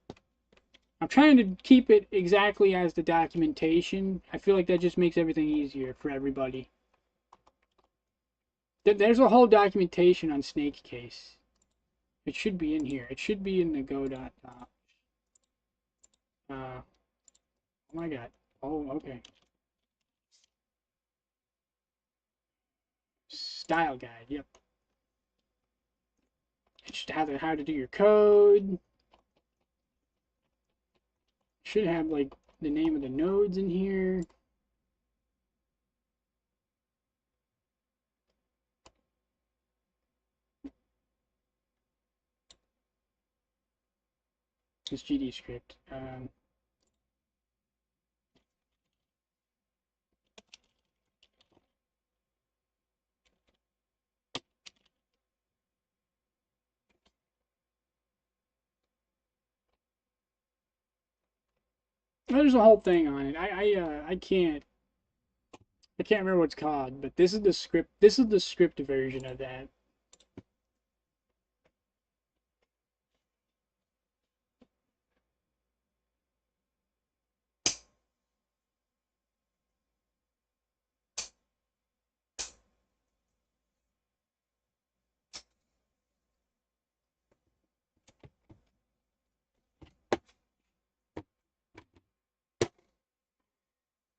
I'm trying to keep it exactly as the documentation. I feel like that just makes everything easier for everybody. There's a whole documentation on snake case. It should be in here. It should be in the go.doc. Oh my god. Oh, okay. Style guide, yep. It should have how to do your code. Should have like the name of the nodes in here. this GD script. There's a whole thing on it. I can't remember what it's called, but this is the script. This is the script version of that.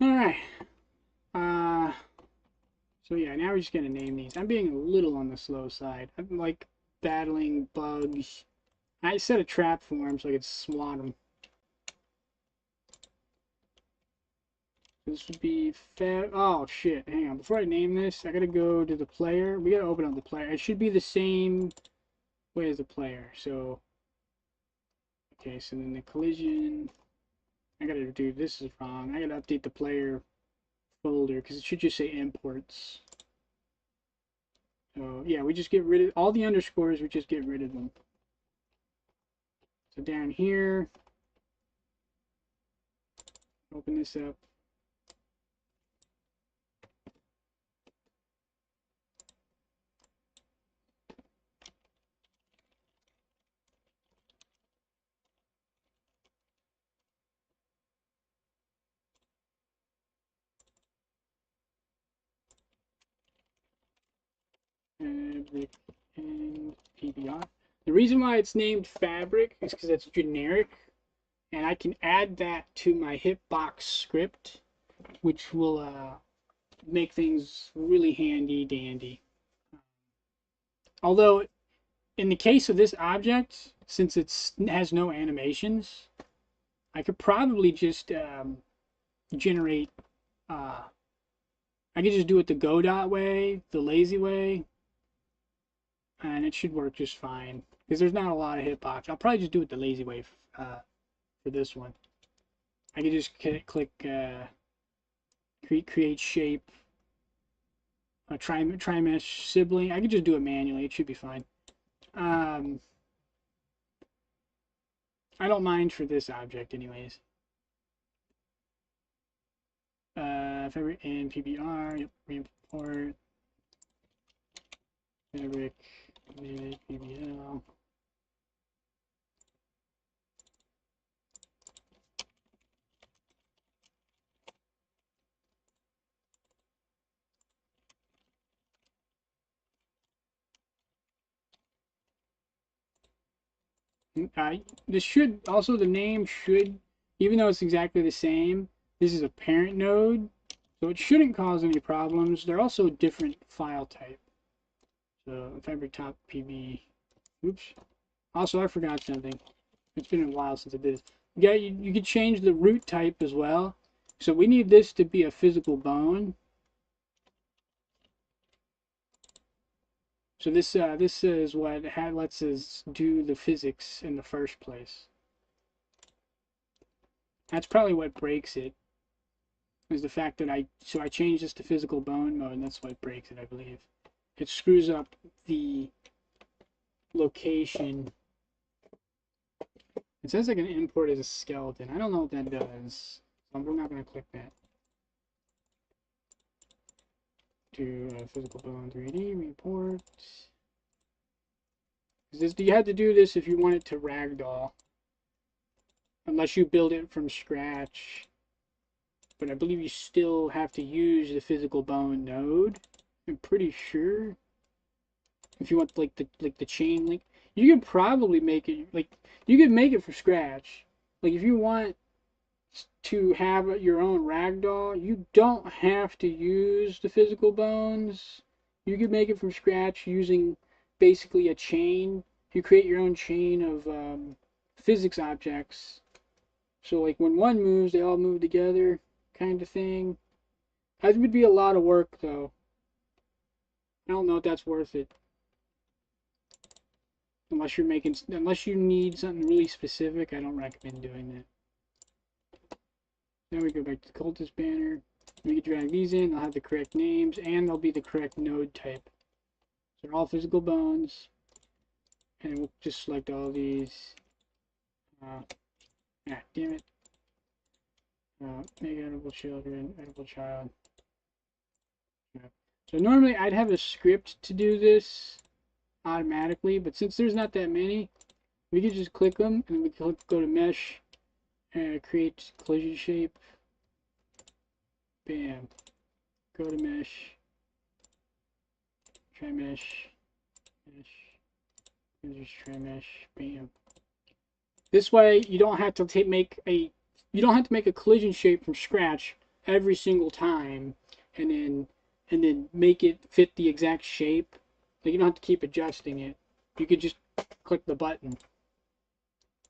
All right. So yeah, now we're just gonna name these. I'm being a little on the slow side. I'm like battling bugs. I set a trap for them so I could swat them. This would be oh shit, hang on. Before I name this, I gotta go to the player. We gotta open up the player. It should be the same way as the player. So, okay, so then the collision. I gotta do, this is wrong. I gotta update the player folder because it should just say imports. So yeah, we just get rid of all the underscores, we just get rid of them. So down here, open this up. Fabric and PBR. The reason why it's named fabric is because it's generic, and I can add that to my hitbox script, which will make things really handy dandy. Although, in the case of this object, since it has no animations, I could probably just generate. I could just do it the Godot way, the lazy way, and it should work just fine. Because there's not a lot of hitbox. I'll probably just do it the lazy way for this one. I could just click create shape, tri-mesh sibling. I could just do it manually. It should be fine. I don't mind for this object, anyways. Fabric and PBR. Yep, re-import fabric, PBL. This should also, the name should, even though it's exactly the same, this is a parent node, so it shouldn't cause any problems. They're also a different file type. So fabric top PB. Oops. Also, I forgot something. It's been a while since I did this. Yeah, you could change the root type as well. So we need this to be a physical bone. So this is what lets us do the physics in the first place. That's probably what breaks it. Is the fact that I changed this to physical bone mode, and that's what breaks it, I believe. It screws up the location. It says I can import as a skeleton. I don't know what that does. So we're not going to click that. To physical bone 3D report. You have to do this if you want it to ragdoll, unless you build it from scratch. But I believe you still have to use the physical bone node. I'm pretty sure. If you want like the chain link, you could probably make it you could make it from scratch. Like if you want to have your own ragdoll, you don't have to use the physical bones. You could make it from scratch using basically a chain. You create your own chain of physics objects. So like when one moves, they all move together, kind of thing. That would be a lot of work though. I don't know if that's worth it. Unless you need something really specific, I don't recommend doing that. Then we go back to the cultist banner. We can drag these in, they'll have the correct names, and they'll be the correct node type. So they're all physical bones. And we'll just select all these. Damn it. Make edible children, edible child. So normally I'd have a script to do this automatically, but since there's not that many, we could just click them, and we can go to mesh, and create collision shape. Bam. Go to mesh. Try mesh. Mesh. Just try mesh. Bam. This way, you don't have to make a collision shape from scratch every single time, and then make it fit the exact shape. Like, you don't have to keep adjusting it. You could just click the button.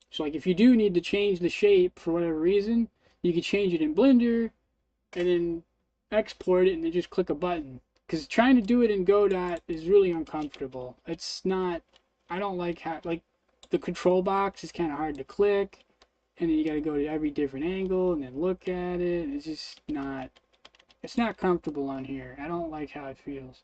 So like if you do need to change the shape for whatever reason, you can change it in Blender and then export it and then just click a button. Because trying to do it in Godot is really uncomfortable. It's not, I don't like how, like the control box is kind of hard to click, and then you got to go to every different angle and then look at it. It's just not, it's not comfortable on here. I don't like how it feels.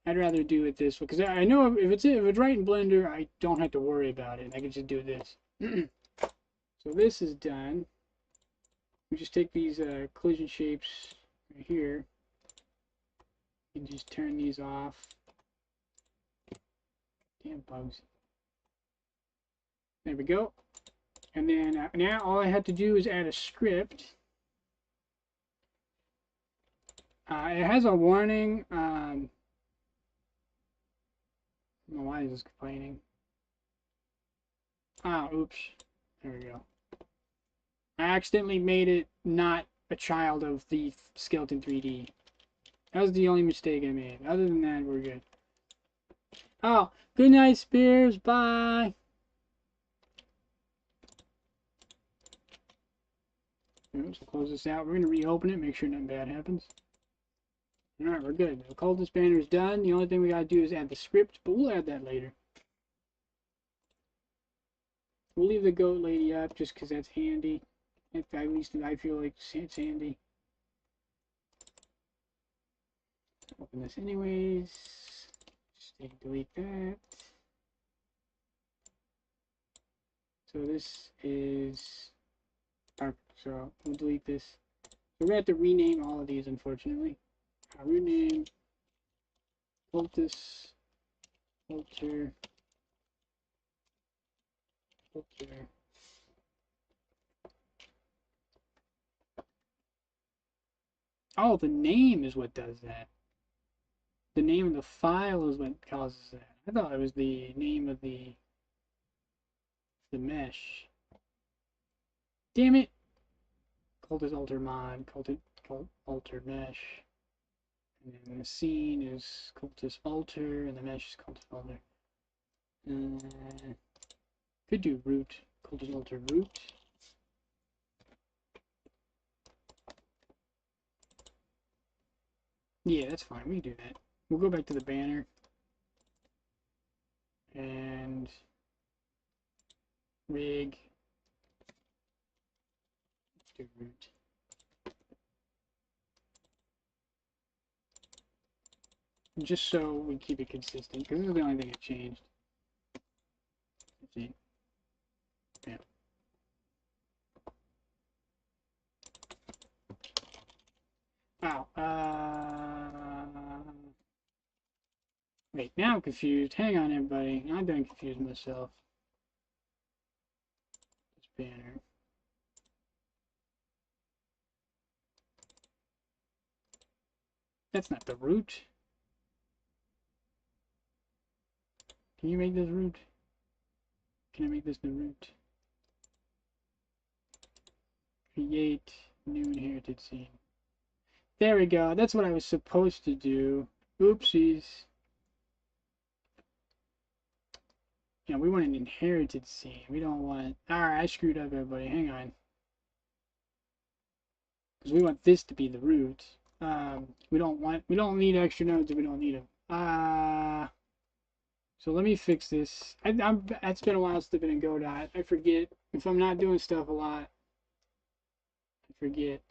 I'd rather do it this way, because I know if it's right in Blender, I don't have to worry about it. I can just do this. So this is done. We just take these collision shapes right here and just turn these off. Damn bugs. There we go. And then now all I have to do is add a script. It has a warning. I don't know why is this complaining. Oops. There we go. I accidentally made it not a child of the Skeleton 3D. That was the only mistake I made. Other than that, we're good. Oh, good night, Spears. Bye. Oops, we'll close this out. We're going to reopen it, make sure nothing bad happens. Alright, we're good. The cultist banner is done. The only thing we got to do is add the script, but we'll add that later. We'll leave the goat lady up just because that's handy. At least I feel like it's handy. Open this anyways. Just delete that. So this is perfect. So we'll delete this. So we're going to have to rename all of these, unfortunately. Rename cultist alter. Oh, the name is what does that. The name of the file is what causes that. I thought it was the name of the mesh. Damn it! Cultist alter mod, cultist alter mesh. And then the scene is cultist alter, and the mesh is cultist alter. Could do root, cultist alter root. Yeah, that's fine. We can do that. We'll go back to the banner. And rig. Let's do root. Just so we keep it consistent, because this is the only thing that changed. Let's see. Yeah. Wait, now I'm confused. Hang on, everybody. I'm done confusing myself. This banner. That's not the root. Can you make this root? Can I make this the root? Create new inherited scene. There we go. That's what I was supposed to do. Oopsies. Yeah, we want an inherited scene. We don't want... Alright, I screwed up, everybody. Hang on. Because we want this to be the root. We don't need extra nodes if we don't need them. So let me fix this. It's been a while since I've been in Godot. I forget if I'm not doing stuff a lot. I forget.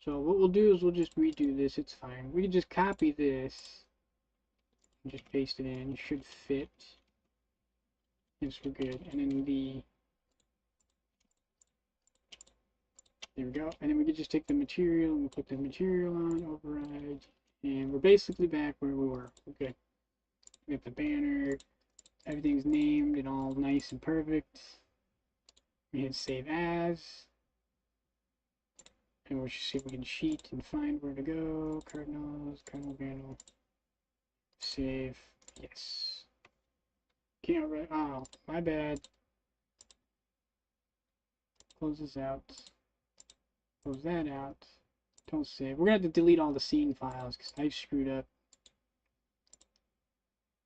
So what we'll do is we'll just redo this. It's fine. We can just copy this and just paste it in. It should fit. Yes, we're good. And then there we go. And then we can just take the material and we'll put the material on, override. And we're basically back where we were. We're good. We got the banner. Everything's named and all nice and perfect. We hit save as. And we'll just see if we can cheat and find where to go. Cardinals, Cardinal Vandal. Save. Yes. Can't write. Oh, my bad. Close this out. Close that out. Don't save. We're gonna have to delete all the scene files because I screwed up.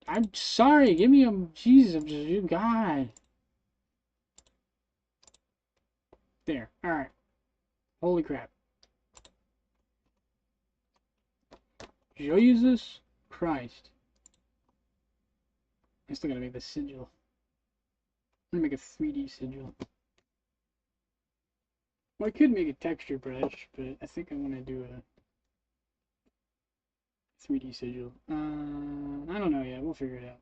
I'm sorry. Give me a Jesus. I'm just you God. There. All right. Holy crap. Jesus Christ. I still gotta make the sigil. I'm gonna make a 3D sigil. Well, I could make a texture brush, but I think I want to do a 3D sigil. I don't know yet. We'll figure it out.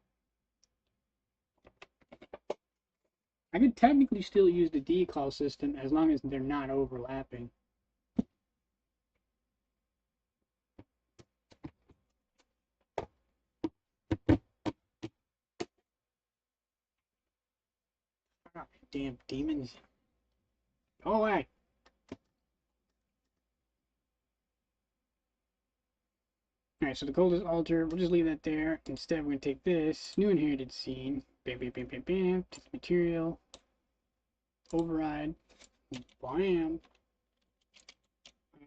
I could technically still use the decal system as long as they're not overlapping. Oh, damn demons. Go away. Alright, so the coldest altar, we'll just leave that there. Instead, we're going to take this new inherited scene. Bam, bam, bam, bam, bam. Take the material. Override. Bam.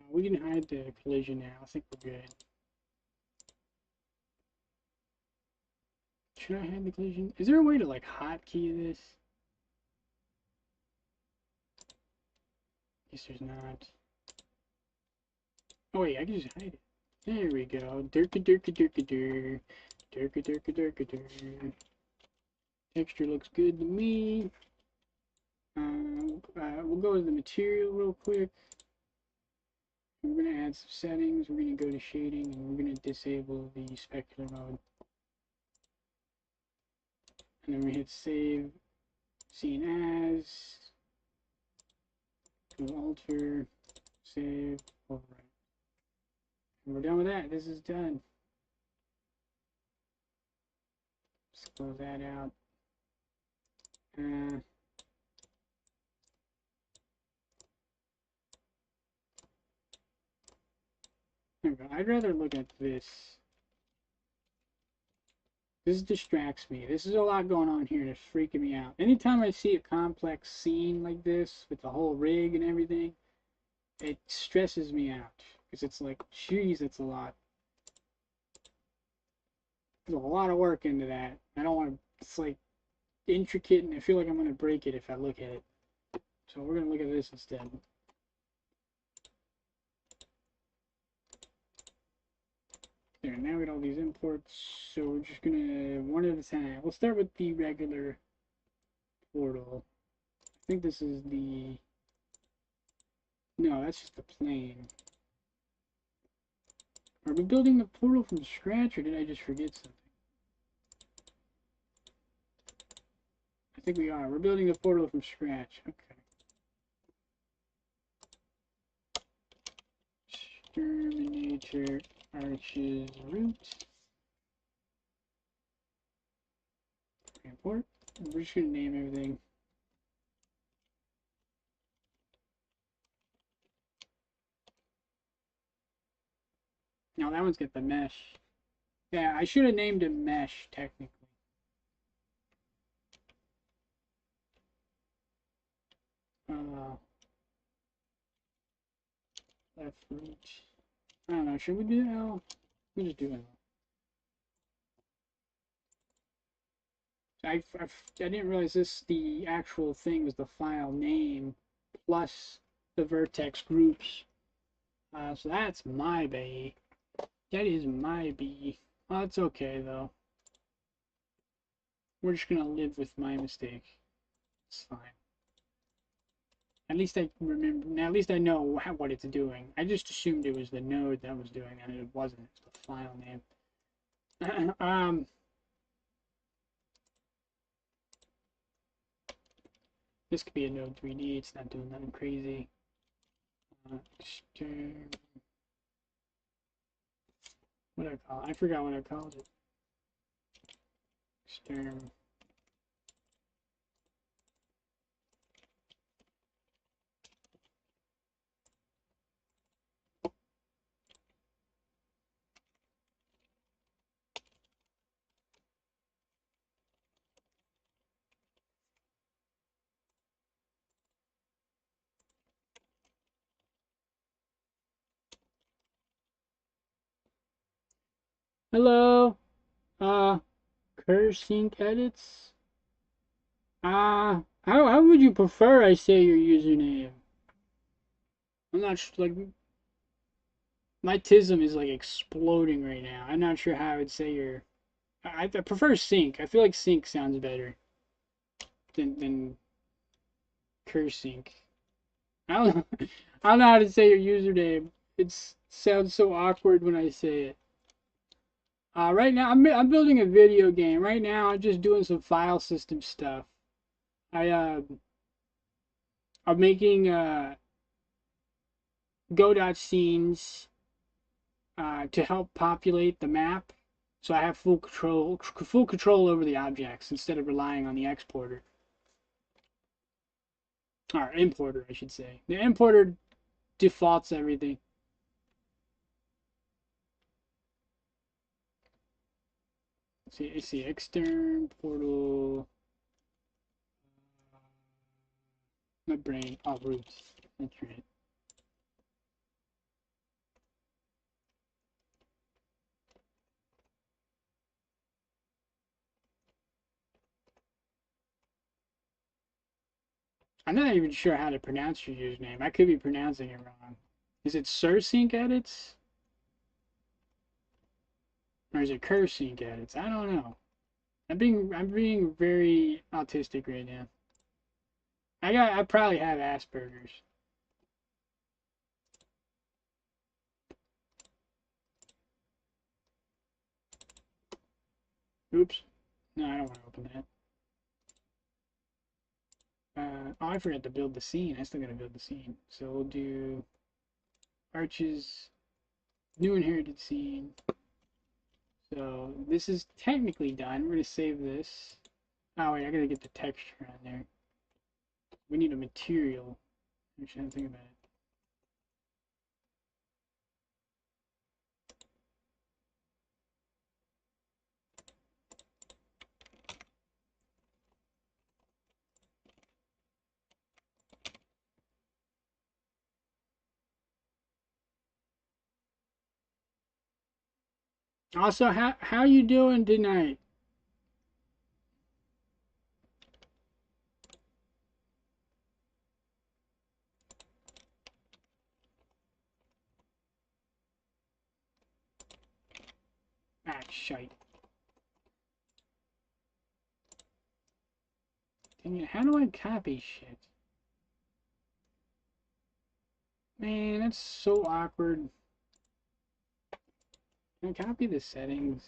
We can hide the collision now. I think we're good. Should I hide the collision? Is there a way to like hotkey this? Guess there's not. Oh wait, I can just hide it. There we go. Durka durka durka dur. Durka durka durka dur. Texture looks good to me. We'll go to the material real quick. We're going to add some settings. We're going to go to shading and we're going to disable the specular mode. And then we hit save, scene as, go alter, save, overwrite. And we're done with that. This is done. Let's close that out. I'd rather look at this. This distracts me. This is a lot going on here and it's freaking me out. Anytime I see a complex scene like this with the whole rig and everything, it stresses me out. Because it's like, geez, it's a lot. There's a lot of work into that. I don't want to, it's like intricate and I feel like I'm going to break it if I look at it. So we're going to look at this instead. There, now we got all these imports, so we're just gonna one at a time. We'll start with the regular portal. I think this is the, no, that's just the plane. Are we building the portal from scratch or did I just forget something? I think we are. We're building the portal from scratch. Okay. Exterminator arches root. Import. We're just gonna name everything. Now that one's got the mesh. Yeah, I should have named it mesh technically. Left root. I don't know. Should we do L? We'll just do L. I didn't realize the actual thing was the file name plus the vertex groups. So that's my B. That is my B. Oh, it's okay though. We're just gonna live with my mistake. It's fine. At least I remember. Now, at least I know what it's doing. I just assumed it was the node that was doing that, and it wasn't. It's the file name. This could be a node 3D. It's not doing nothing crazy. What I call it? I forgot what I called it. Extern. Hello. Cursing edits. How would you prefer I say your username? I'm not sure. Like, my tism is like exploding right now. I'm not sure how I would say your. I prefer sync. I feel like sync sounds better than cursing. I don't know. I don't know how to say your username. It sounds so awkward when I say it. Right now I'm building a video game. Right now I'm just doing some file system stuff. I'm making go.scenes to help populate the map, so I have full control over the objects instead of relying on the exporter or importer, I should say. The importer defaults everything. Let's see, extern portal. My brain. Oh, roots. That's right. I'm not even sure how to pronounce your username. I could be pronouncing it wrong. Is it SirSync edits? Or is it CurveSync edits? I don't know. I'm being very autistic right now. I probably have Asperger's. Oops. No, I don't want to open that. Oh, I forgot to build the scene. I still gotta build the scene. So we'll do arches, new inherited scene. So this is technically done. We're gonna save this. Oh wait, I gotta get the texture on there. We need a material. Actually, I didn't think about it. Also, how you doing tonight? Ah, shite. Dang it, how do I copy shit? Man, that's so awkward. Can I copy the settings?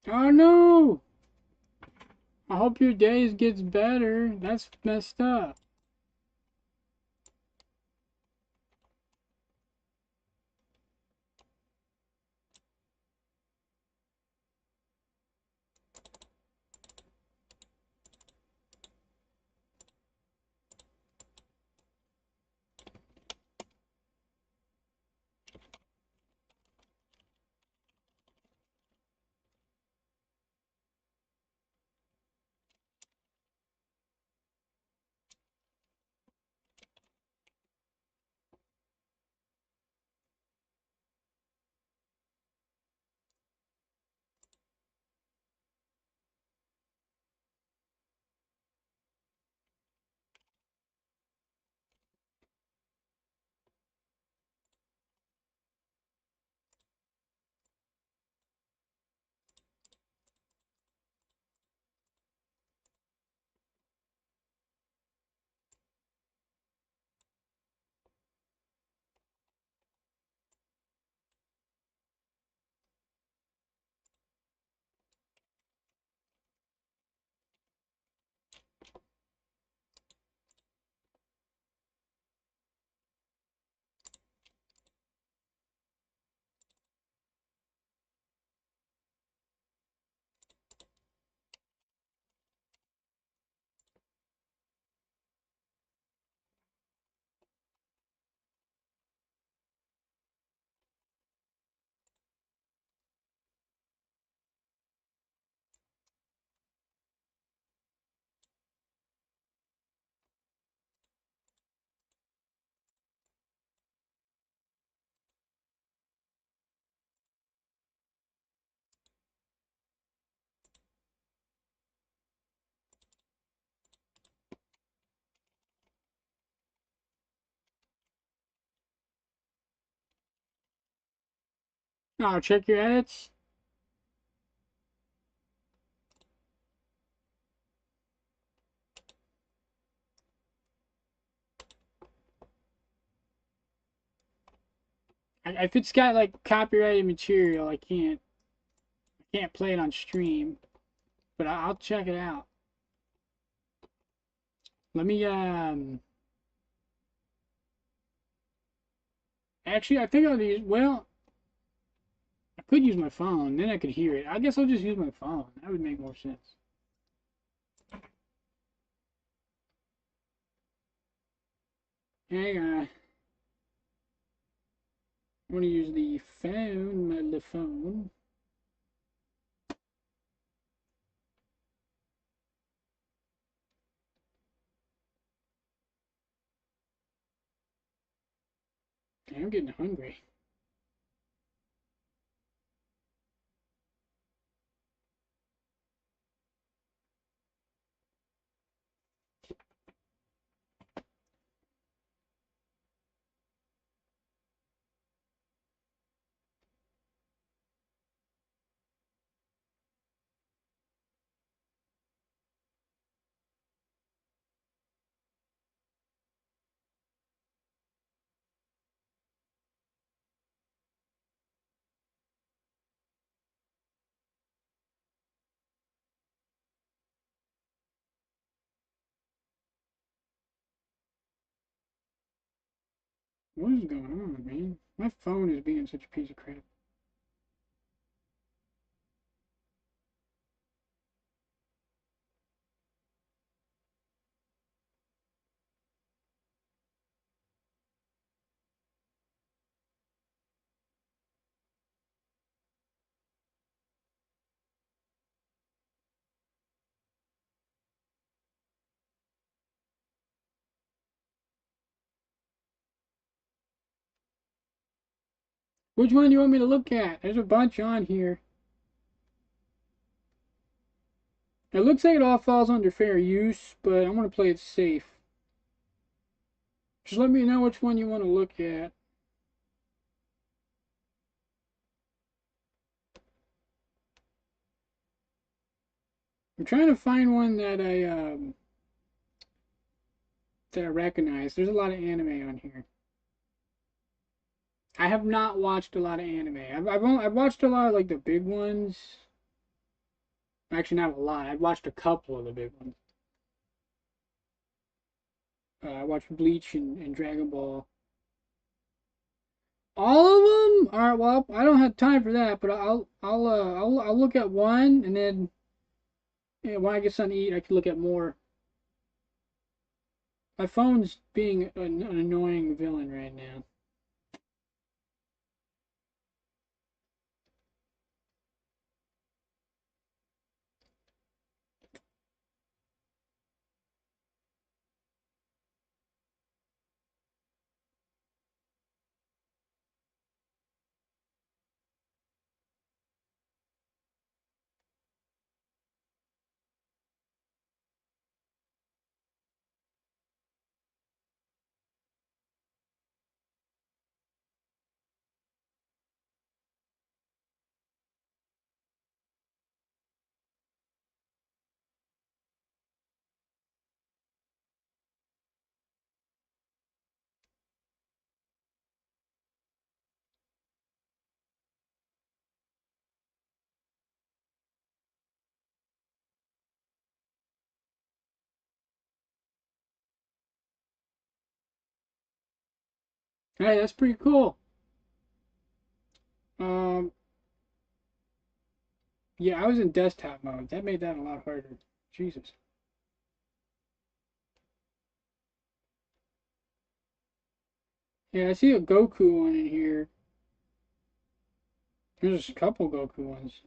Oh no! I hope your days gets better. That's messed up. Oh, check your edits. If it's got like copyrighted material, I can't play it on stream. But I'll check it out. Let me actually I think I'll use well I could use my phone, then I could hear it. I guess I'll just use my phone. That would make more sense. Hang on. I'm gonna use the phone, the phone. Damn, I'm getting hungry. What is going on, man? My phone is being such a piece of crap. Which one do you want me to look at? There's a bunch on here. It looks like it all falls under fair use, but I'm gonna play it safe. Just let me know which one you want to look at. I'm trying to find one that I recognize. There's a lot of anime on here. I have not watched a lot of anime. I've watched a lot of like the big ones. Actually, not a lot. I've watched a couple of the big ones. I watched Bleach and Dragon Ball. All of them? All right. Well, I don't have time for that, but I'll look at one, and then when I get something to eat, I can look at more. My phone's being an annoying villain right now. Hey, that's pretty cool. Um, yeah, I was in desktop mode. That made that a lot harder. Jesus. Yeah, I see a Goku one in here. There's a couple Goku ones.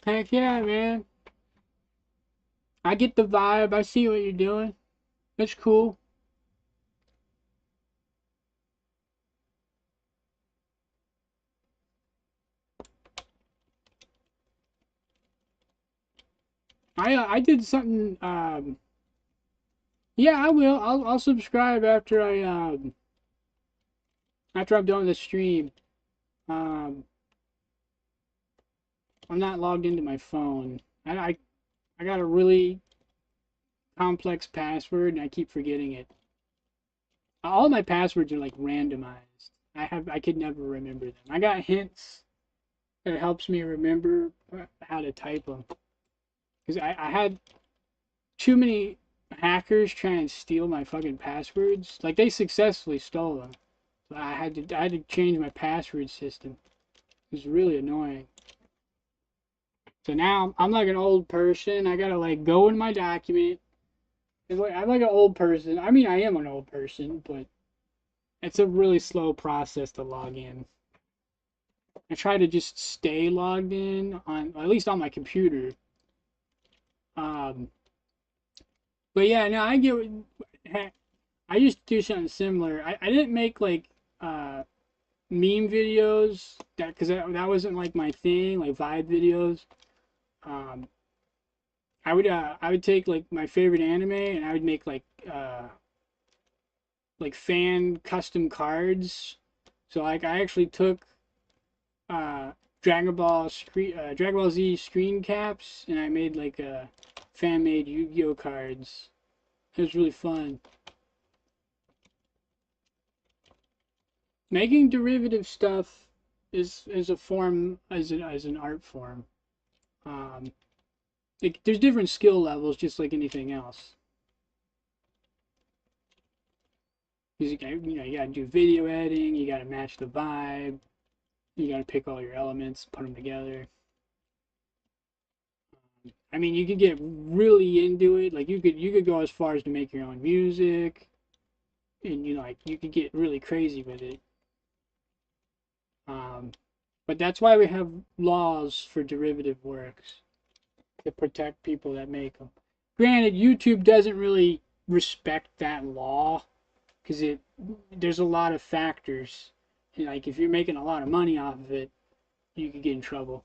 Heck yeah, man. I get the vibe. I see what you're doing. That's cool. I did something. Yeah, I will. I'll subscribe after after I'm done with the stream. Um, I'm not logged into my phone. I got a really complex password and I keep forgetting it. All my passwords are like randomized. I could never remember them. I got hints that helps me remember how to type them because I had too many hackers try and steal my fucking passwords. Like they successfully stole them. So I had to change my password system. It was really annoying. So now I'm like an old person. I gotta like go in my document. I'm like an old person. I mean, I am an old person, but it's a really slow process to log in. I try to just stay logged in on at least on my computer. Um, but yeah, no, I get. I used to do something similar. I didn't make like uh meme videos that because that wasn't like my thing, like vibe videos. Um, I would take like my favorite anime and I would make like fan custom cards. So like I actually took uh Dragon Ball Z screen caps and I made like fan made Yu-Gi-Oh cards. It was really fun. Making derivative stuff is a form as an art form. Um, there's different skill levels, just like anything else. You you gotta do video editing. You gotta match the vibe. You gotta pick all your elements, put them together. I mean, you could get really into it. Like you could go as far as to make your own music, and you know, like you could get really crazy with it. Um, but that's why we have laws for derivative works to protect people that make them. Granted, YouTube doesn't really respect that law because it there's a lot of factors. Like if you're making a lot of money off of it, you could get in trouble.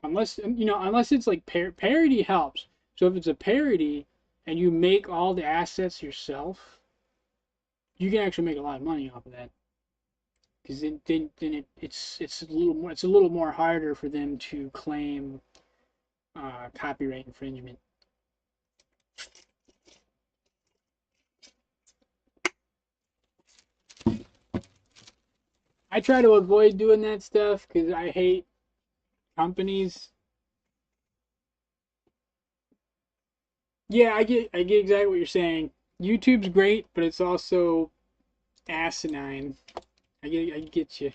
Unless it's like parody helps. So if it's a parody and you make all the assets yourself, you can actually make a lot of money off of that. Because it's a little more harder for them to claim copyright infringement. I try to avoid doing that stuff because I hate companies. Yeah, I get exactly what you're saying. YouTube's great, but it's also asinine. I get you.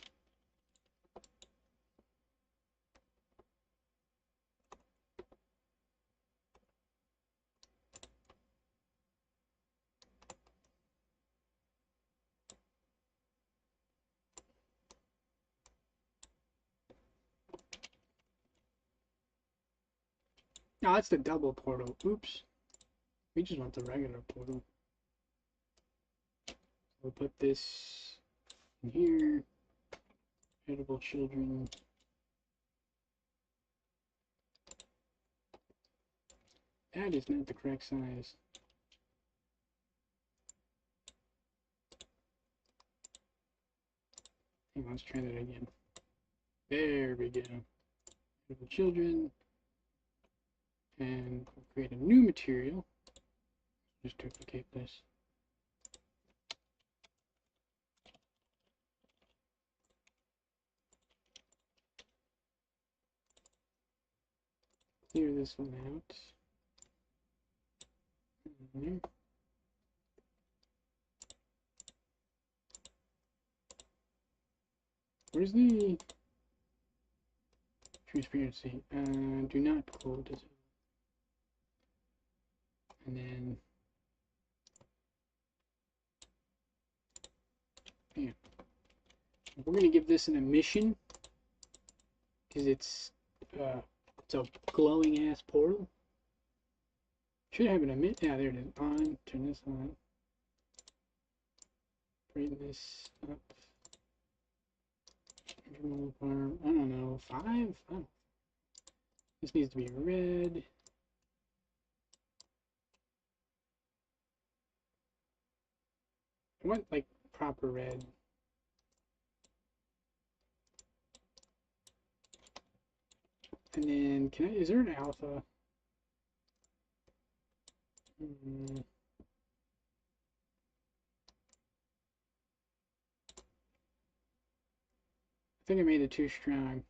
No, that's the double portal. Oops. We just want the regular portal. We'll put this in here. Edible children. That is not the correct size. Hang on, let's try that again. There we go. Edible children. And we'll create a new material. Just duplicate this. Clear this one out. Where's the transparency? Do not pull this. And then, bam. We're going to give this an emission. because it's a glowing ass portal. Should have an emit. Yeah, there it is. On. Turn this on. Bring this up. I don't know. 5? Oh. This needs to be red. I want like proper red. And then is there an alpha? I think I made it too strong.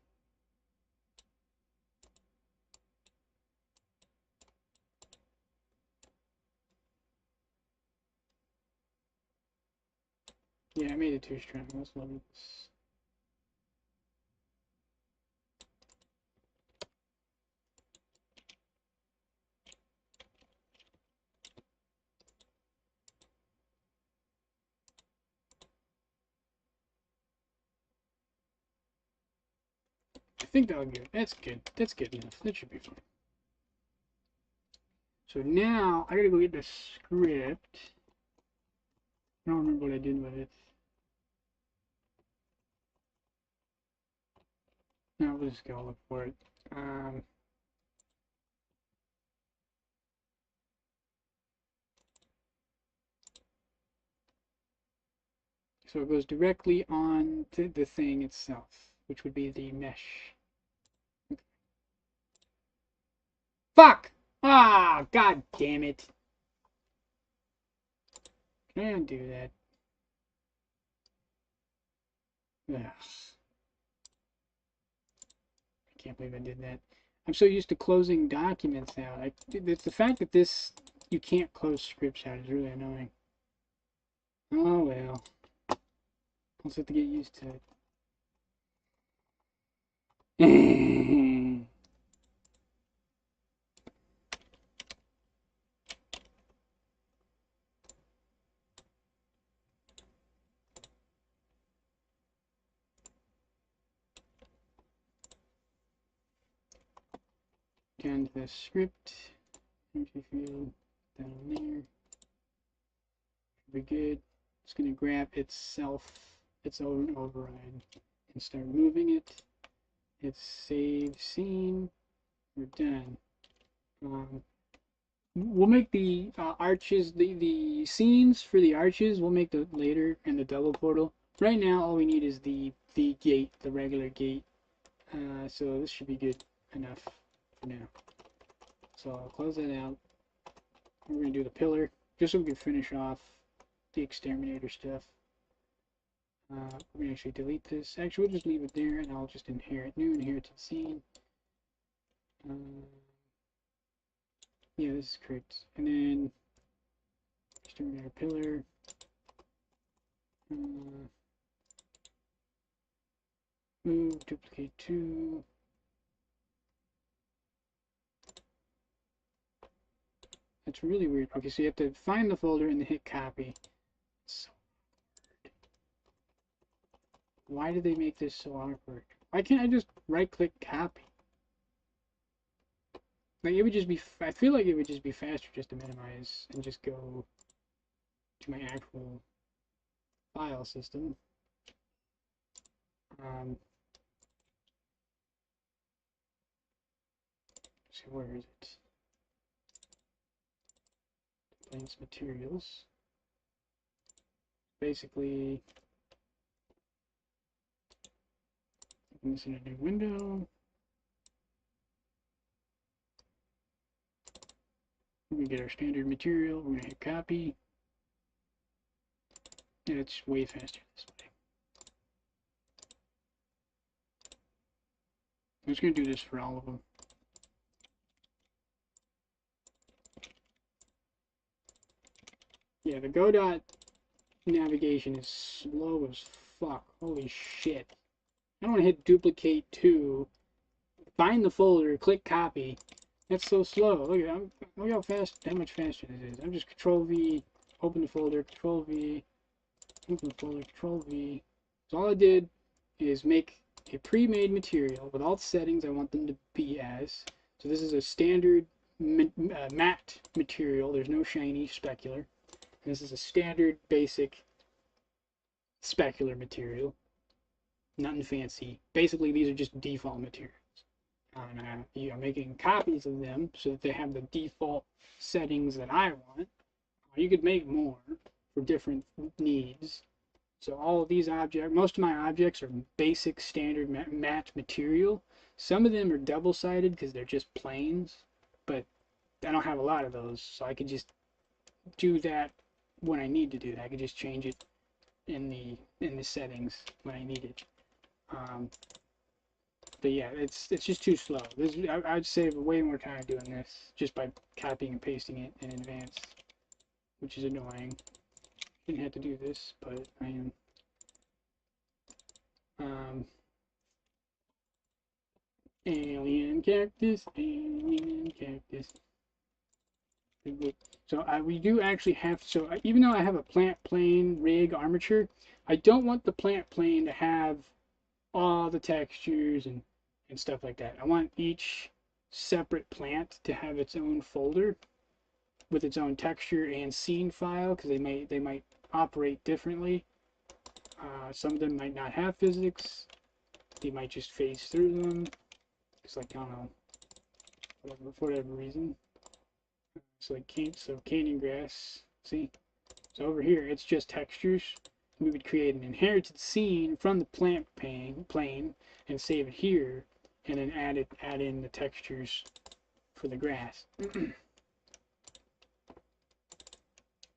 Yeah, I made it too strong. Let's lower this. I think that'll do it. That's good. That's good enough. That should be fine. So now I gotta go get the script. I don't remember what I did with it. No, we'll just go look for it. So it goes directly on to the thing itself, which would be the mesh. Okay. Fuck! Ah, god damn it. Can I undo that? Ugh. I can't believe I did that. I'm so used to closing documents out. It's the fact that you can't close scripts out is really annoying. Oh well. I'll just have to get used to it. Down to the script. Entry field down there. Should be good. It's gonna grab itself, its own override, and start moving it. It's save scene. We're done. We'll make the arches, the scenes for the arches. We'll make the later in the double portal. Right now, all we need is the gate, the regular gate. So this should be good enough for now. So I'll close that out. We're gonna do the pillar just so we can finish off the exterminator stuff. We're gonna actually delete this. Actually, we'll just leave it there, and I'll just inherit new inherited scene. Yeah, this is correct. And then exterminator pillar. Move, duplicate 2. That's really weird. Okay, so you have to find the folder and then hit copy. So why did they make this so awkward? Why can't I just right-click copy? Like, it would just be, I feel like it would just be faster just to minimize and just go to my actual file system. So where is it? Complaints materials. Basically, open this in a new window. We're gonna get our standard material. We're gonna hit copy. And it's way faster this way. I'm just gonna do this for all of them. Yeah, the Godot navigation is slow as fuck. Holy shit. I don't want to hit duplicate 2, find the folder, click copy. That's so slow. Look how fast, how much faster this is. I'm just Control V, open the folder, Control V, open the folder, Control V. So all I did is make a pre-made material with all the settings I want them to be as. So this is a standard matte material. There's no shiny specular. And this is a standard basic specular material. Nothing fancy. Basically, these are just default materials. And making copies of them so that they have the default settings that I want. You could make more for different needs. So all of these objects, most of my objects are basic standard matte material. Some of them are double-sided because they're just planes, but I don't have a lot of those, so I could just do that when I need to do that. I could just change it in the settings when I need it. But yeah, it's just too slow. I'd save way more time doing this just by copying and pasting it in advance, which is annoying. Didn't have to do this, but I am. Alien cactus, alien cactus. So we do actually have, so even though I have a plant plane rig armature, I don't want the plant plane to have all the textures and stuff like that. I want each separate plant to have its own folder with its own texture and scene file, because they might operate differently. Some of them might not have physics. They might just phase through them. It's like, I don't know, for whatever reason. So like canyon grass, see? So over here, it's just textures. We would create an inherited scene from the plant plane and save it here, and then add in the textures for the grass.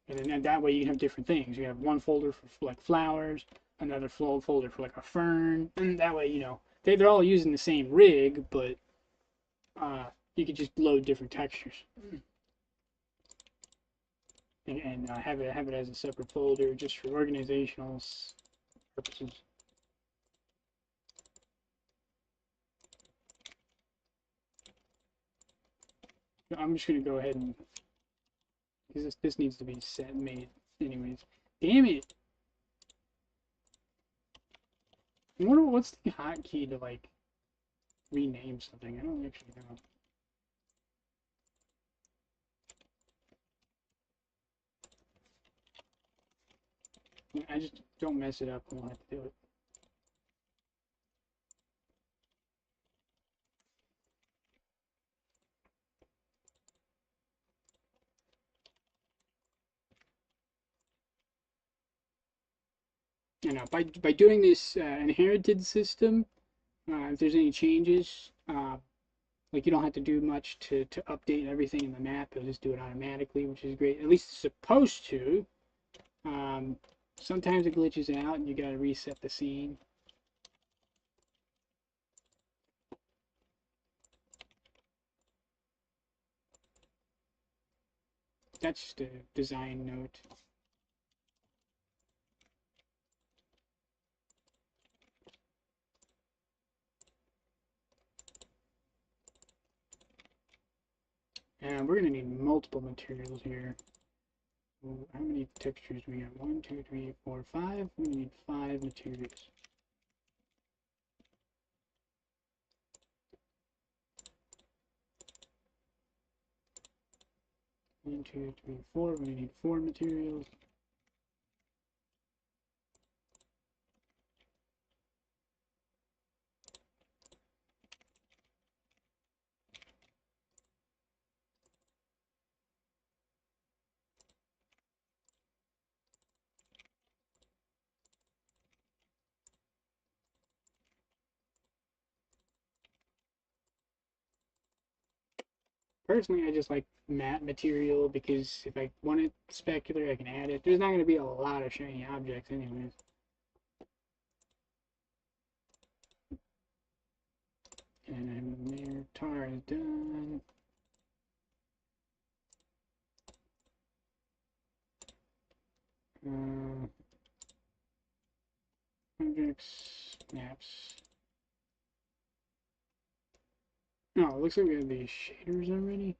And then that way you can have different things. You have one folder for like flowers, another folder for like a fern, and that way, they're all using the same rig, but you could just load different textures. And have it as a separate folder just for organizational purposes. I'm just gonna go ahead and, because this needs to be made anyways. Damn it! I wonder what's the hotkey to like rename something. I don't actually know. I just don't mess it up and we'll have to do it. You know, by doing this inherited system, if there's any changes, like you don't have to do much to update everything in the map. It'll just do it automatically, which is great. At least it's supposed to. Sometimes it glitches out and you gotta reset the scene. That's just a design note. And we're gonna need multiple materials here. How many textures do we got? 1, 2, 3, 4, 5. We need 5 materials. One, two, three, 4. We need 4 materials. Personally, I just like matte material because if I want it specular, I can add it. There's not going to be a lot of shiny objects anyways. And I'm there. Tar is done. Objects, maps. No, it looks like we have these shaders already.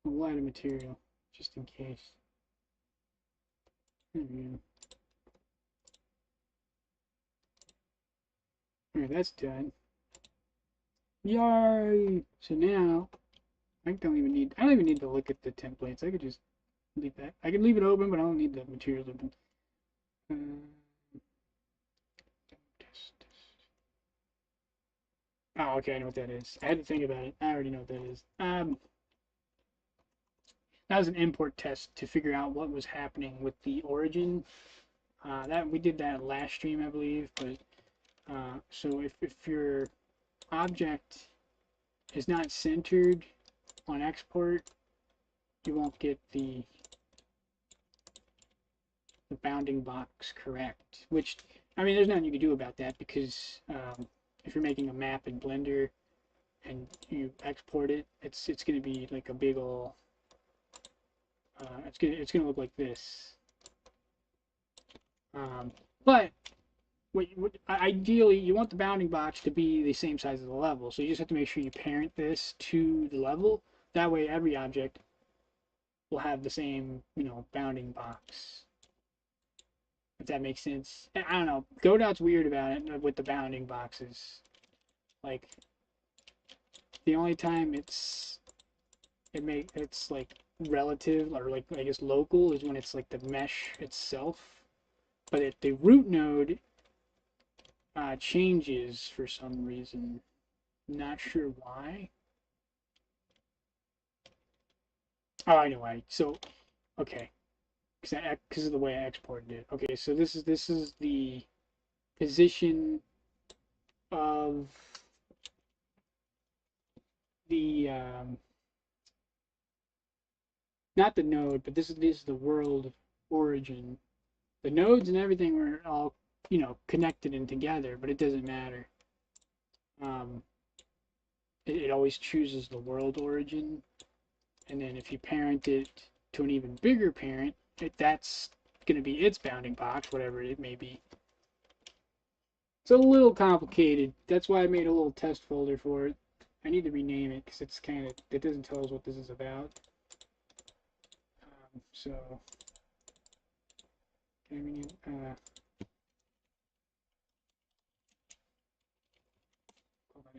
A lot of material, just in case. There we go. Alright, that's done. Yay! So now I don't even need to look at the templates. I could just leave that. I can leave it open, but I don't need the materials open. Oh, okay, I know what that is. I had to think about it. I already know what that is. That was an import test to figure out what was happening with the origin. That we did that last stream, I believe. But so if your object is not centered on export, you won't get the bounding box correct. Which, I mean, there's nothing you can do about that because if you're making a map in Blender and you export it, it's going to be like a big ol' it's gonna look like this. But ideally, you want the bounding box to be the same size as the level. So you just have to make sure you parent this to the level. That way, every object will have the same, bounding box. If that makes sense. I don't know. Godot's weird about it with the bounding boxes. Like the only time it's like relative or like I guess local is when it's like the mesh itself. But the root node changes for some reason. Not sure why. Oh, I know why. So, okay, because of the way I exported it. Okay, so this is the position of the not the node, but this is the world origin. The nodes and everything were all connected and together, but it doesn't matter. Um, it always chooses the world origin, and then if you parent it to an even bigger parent, that's going to be its bounding box, whatever it may be. It's a little complicated. That's why I made a little test folder for it. I need to rename it because it doesn't tell us what this is about. So, can I rename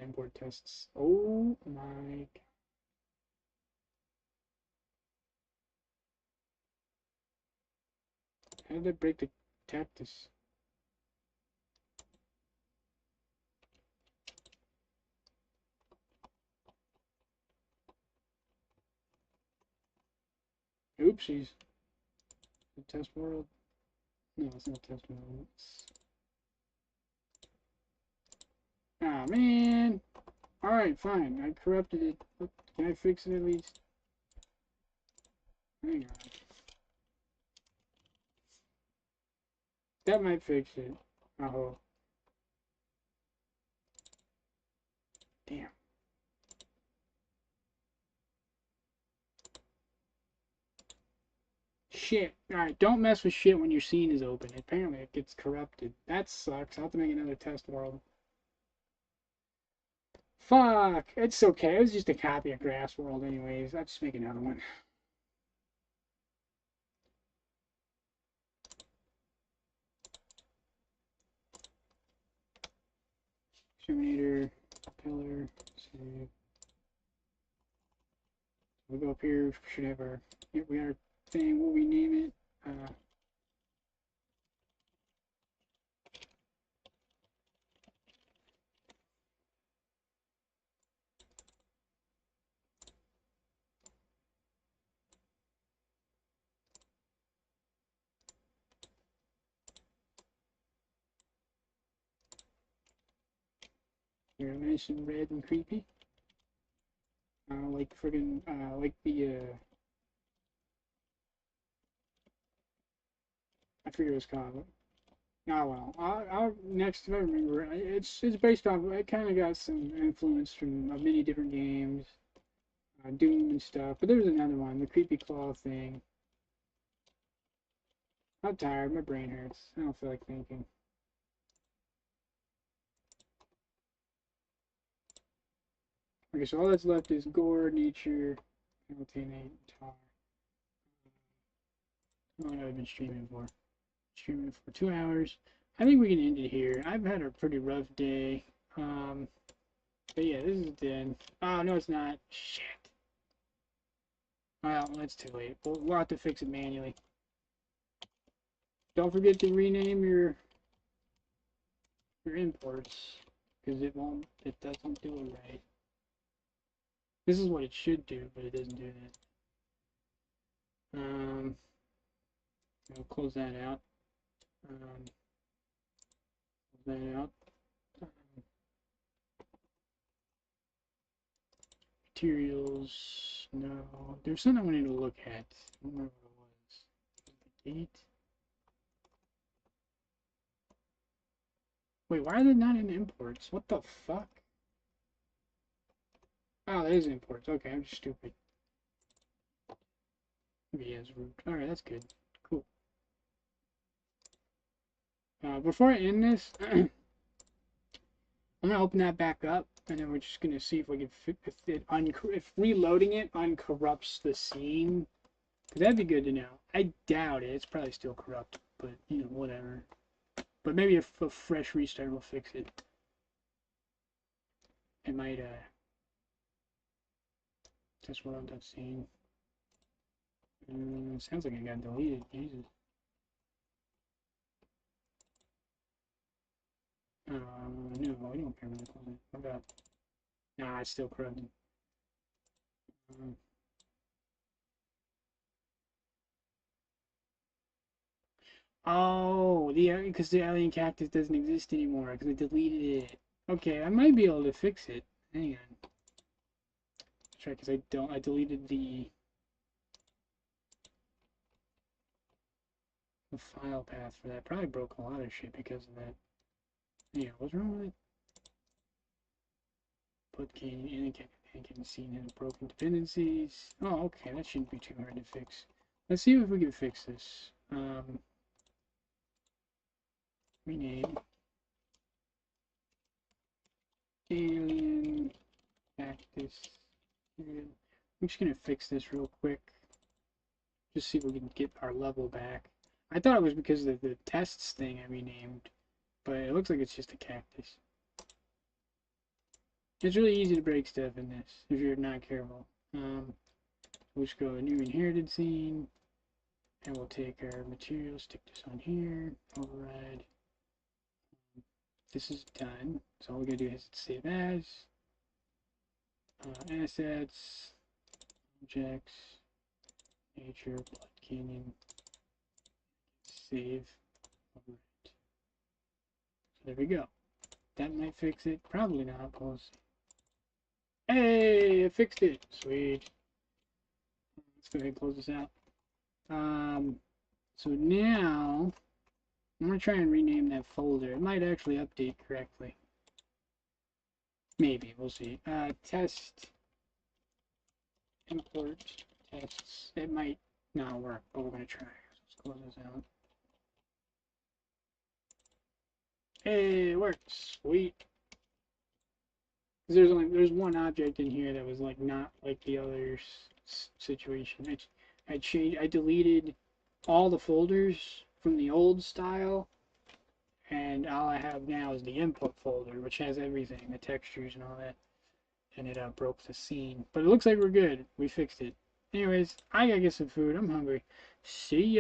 import tests? Oh my god. How did I break the cactus? Oopsies. The test world? No, it's not test world. Ah, man. Alright, fine. I corrupted it. Can I fix it at least? Hang on. That might fix it. Oh. Damn. Shit. Alright, don't mess with shit when your scene is open. Apparently it gets corrupted. That sucks. I'll have to make another test world. Fuck. It's okay. It was just a copy of Grass World anyways. I'll just make another one. Terminator, pillar, save. We'll go up here. We should have our, here we are thing. We'll rename it. Here, nice and red and creepy. Like friggin', like I forget what it's called. Oh well, I'll next if I remember. It's based off. It kind of got some influence from many different games, Doom and stuff. But there's another one, the creepy claw thing. I'm tired. My brain hurts. I don't feel like thinking. Okay, so all that's left is gore, nature, penalty, tar. How long have I been streaming for? Streaming for 2 hours. I think we can end it here. I've had a pretty rough day. But yeah, this is the end. Oh, no, it's not. Shit. Well, it's too late. We'll have to fix it manually. Don't forget to rename your imports, because it doesn't do it right. This is what it should do, but it doesn't do that. We'll close that out. Close that out. Materials, no. There's something we need to look at. I don't remember what it was. The date. Wait, why are they not in imports? What the fuck? Oh, that is imports. Okay, I'm just stupid. Maybe he has root. Alright, that's good. Cool. Before I end this, I'm gonna open that back up, and then we're just gonna see if we can if reloading it uncorrupts the scene. Cause that'd be good to know. I doubt it. It's probably still corrupt, but you know, whatever. But maybe if a fresh restart will fix it. It might test what I'm done seeing. Sounds like it got deleted. Jesus. No, we don't care about it. What about? Nah, it's still corrupted. Oh, because the alien cactus doesn't exist anymore because I deleted it. Okay, I might be able to fix it. Hang on. That's right, because I deleted the file path for that. Probably broke a lot of shit because of that. Yeah, what's wrong with it? Put Canyon and scene has broken dependencies. Oh, okay, that shouldn't be too hard to fix. Let's see if we can fix this. Rename alien cactus. I'm just gonna fix this real quick. Just see if we can get our level back. I thought it was because of the tests thing I renamed, but it looks like it's just a cactus. It's really easy to break stuff in this if you're not careful. We'll just go to new inherited scene, and we'll take our materials, stick this on here, override. This is done, so all we're gonna do is save as, assets, objects, nature, blood canyon, save, override. So there we go. That might fix it. Probably not. Pause. Hey, I fixed it. Sweet. Let's go ahead and close this out. So now I'm gonna try and rename that folder. It might actually update correctly. Maybe, we'll see. Test import tests. It might not work, but we're gonna try. Let's close this out. Hey, it works. Sweet. There's one object in here that was like not like the other situation. I deleted all the folders from the old style, and all I have now is the input folder, which has everything, the textures and all that, and it broke the scene. But it looks like we're good. We fixed it. Anyways, I gotta get some food. I'm hungry. See ya.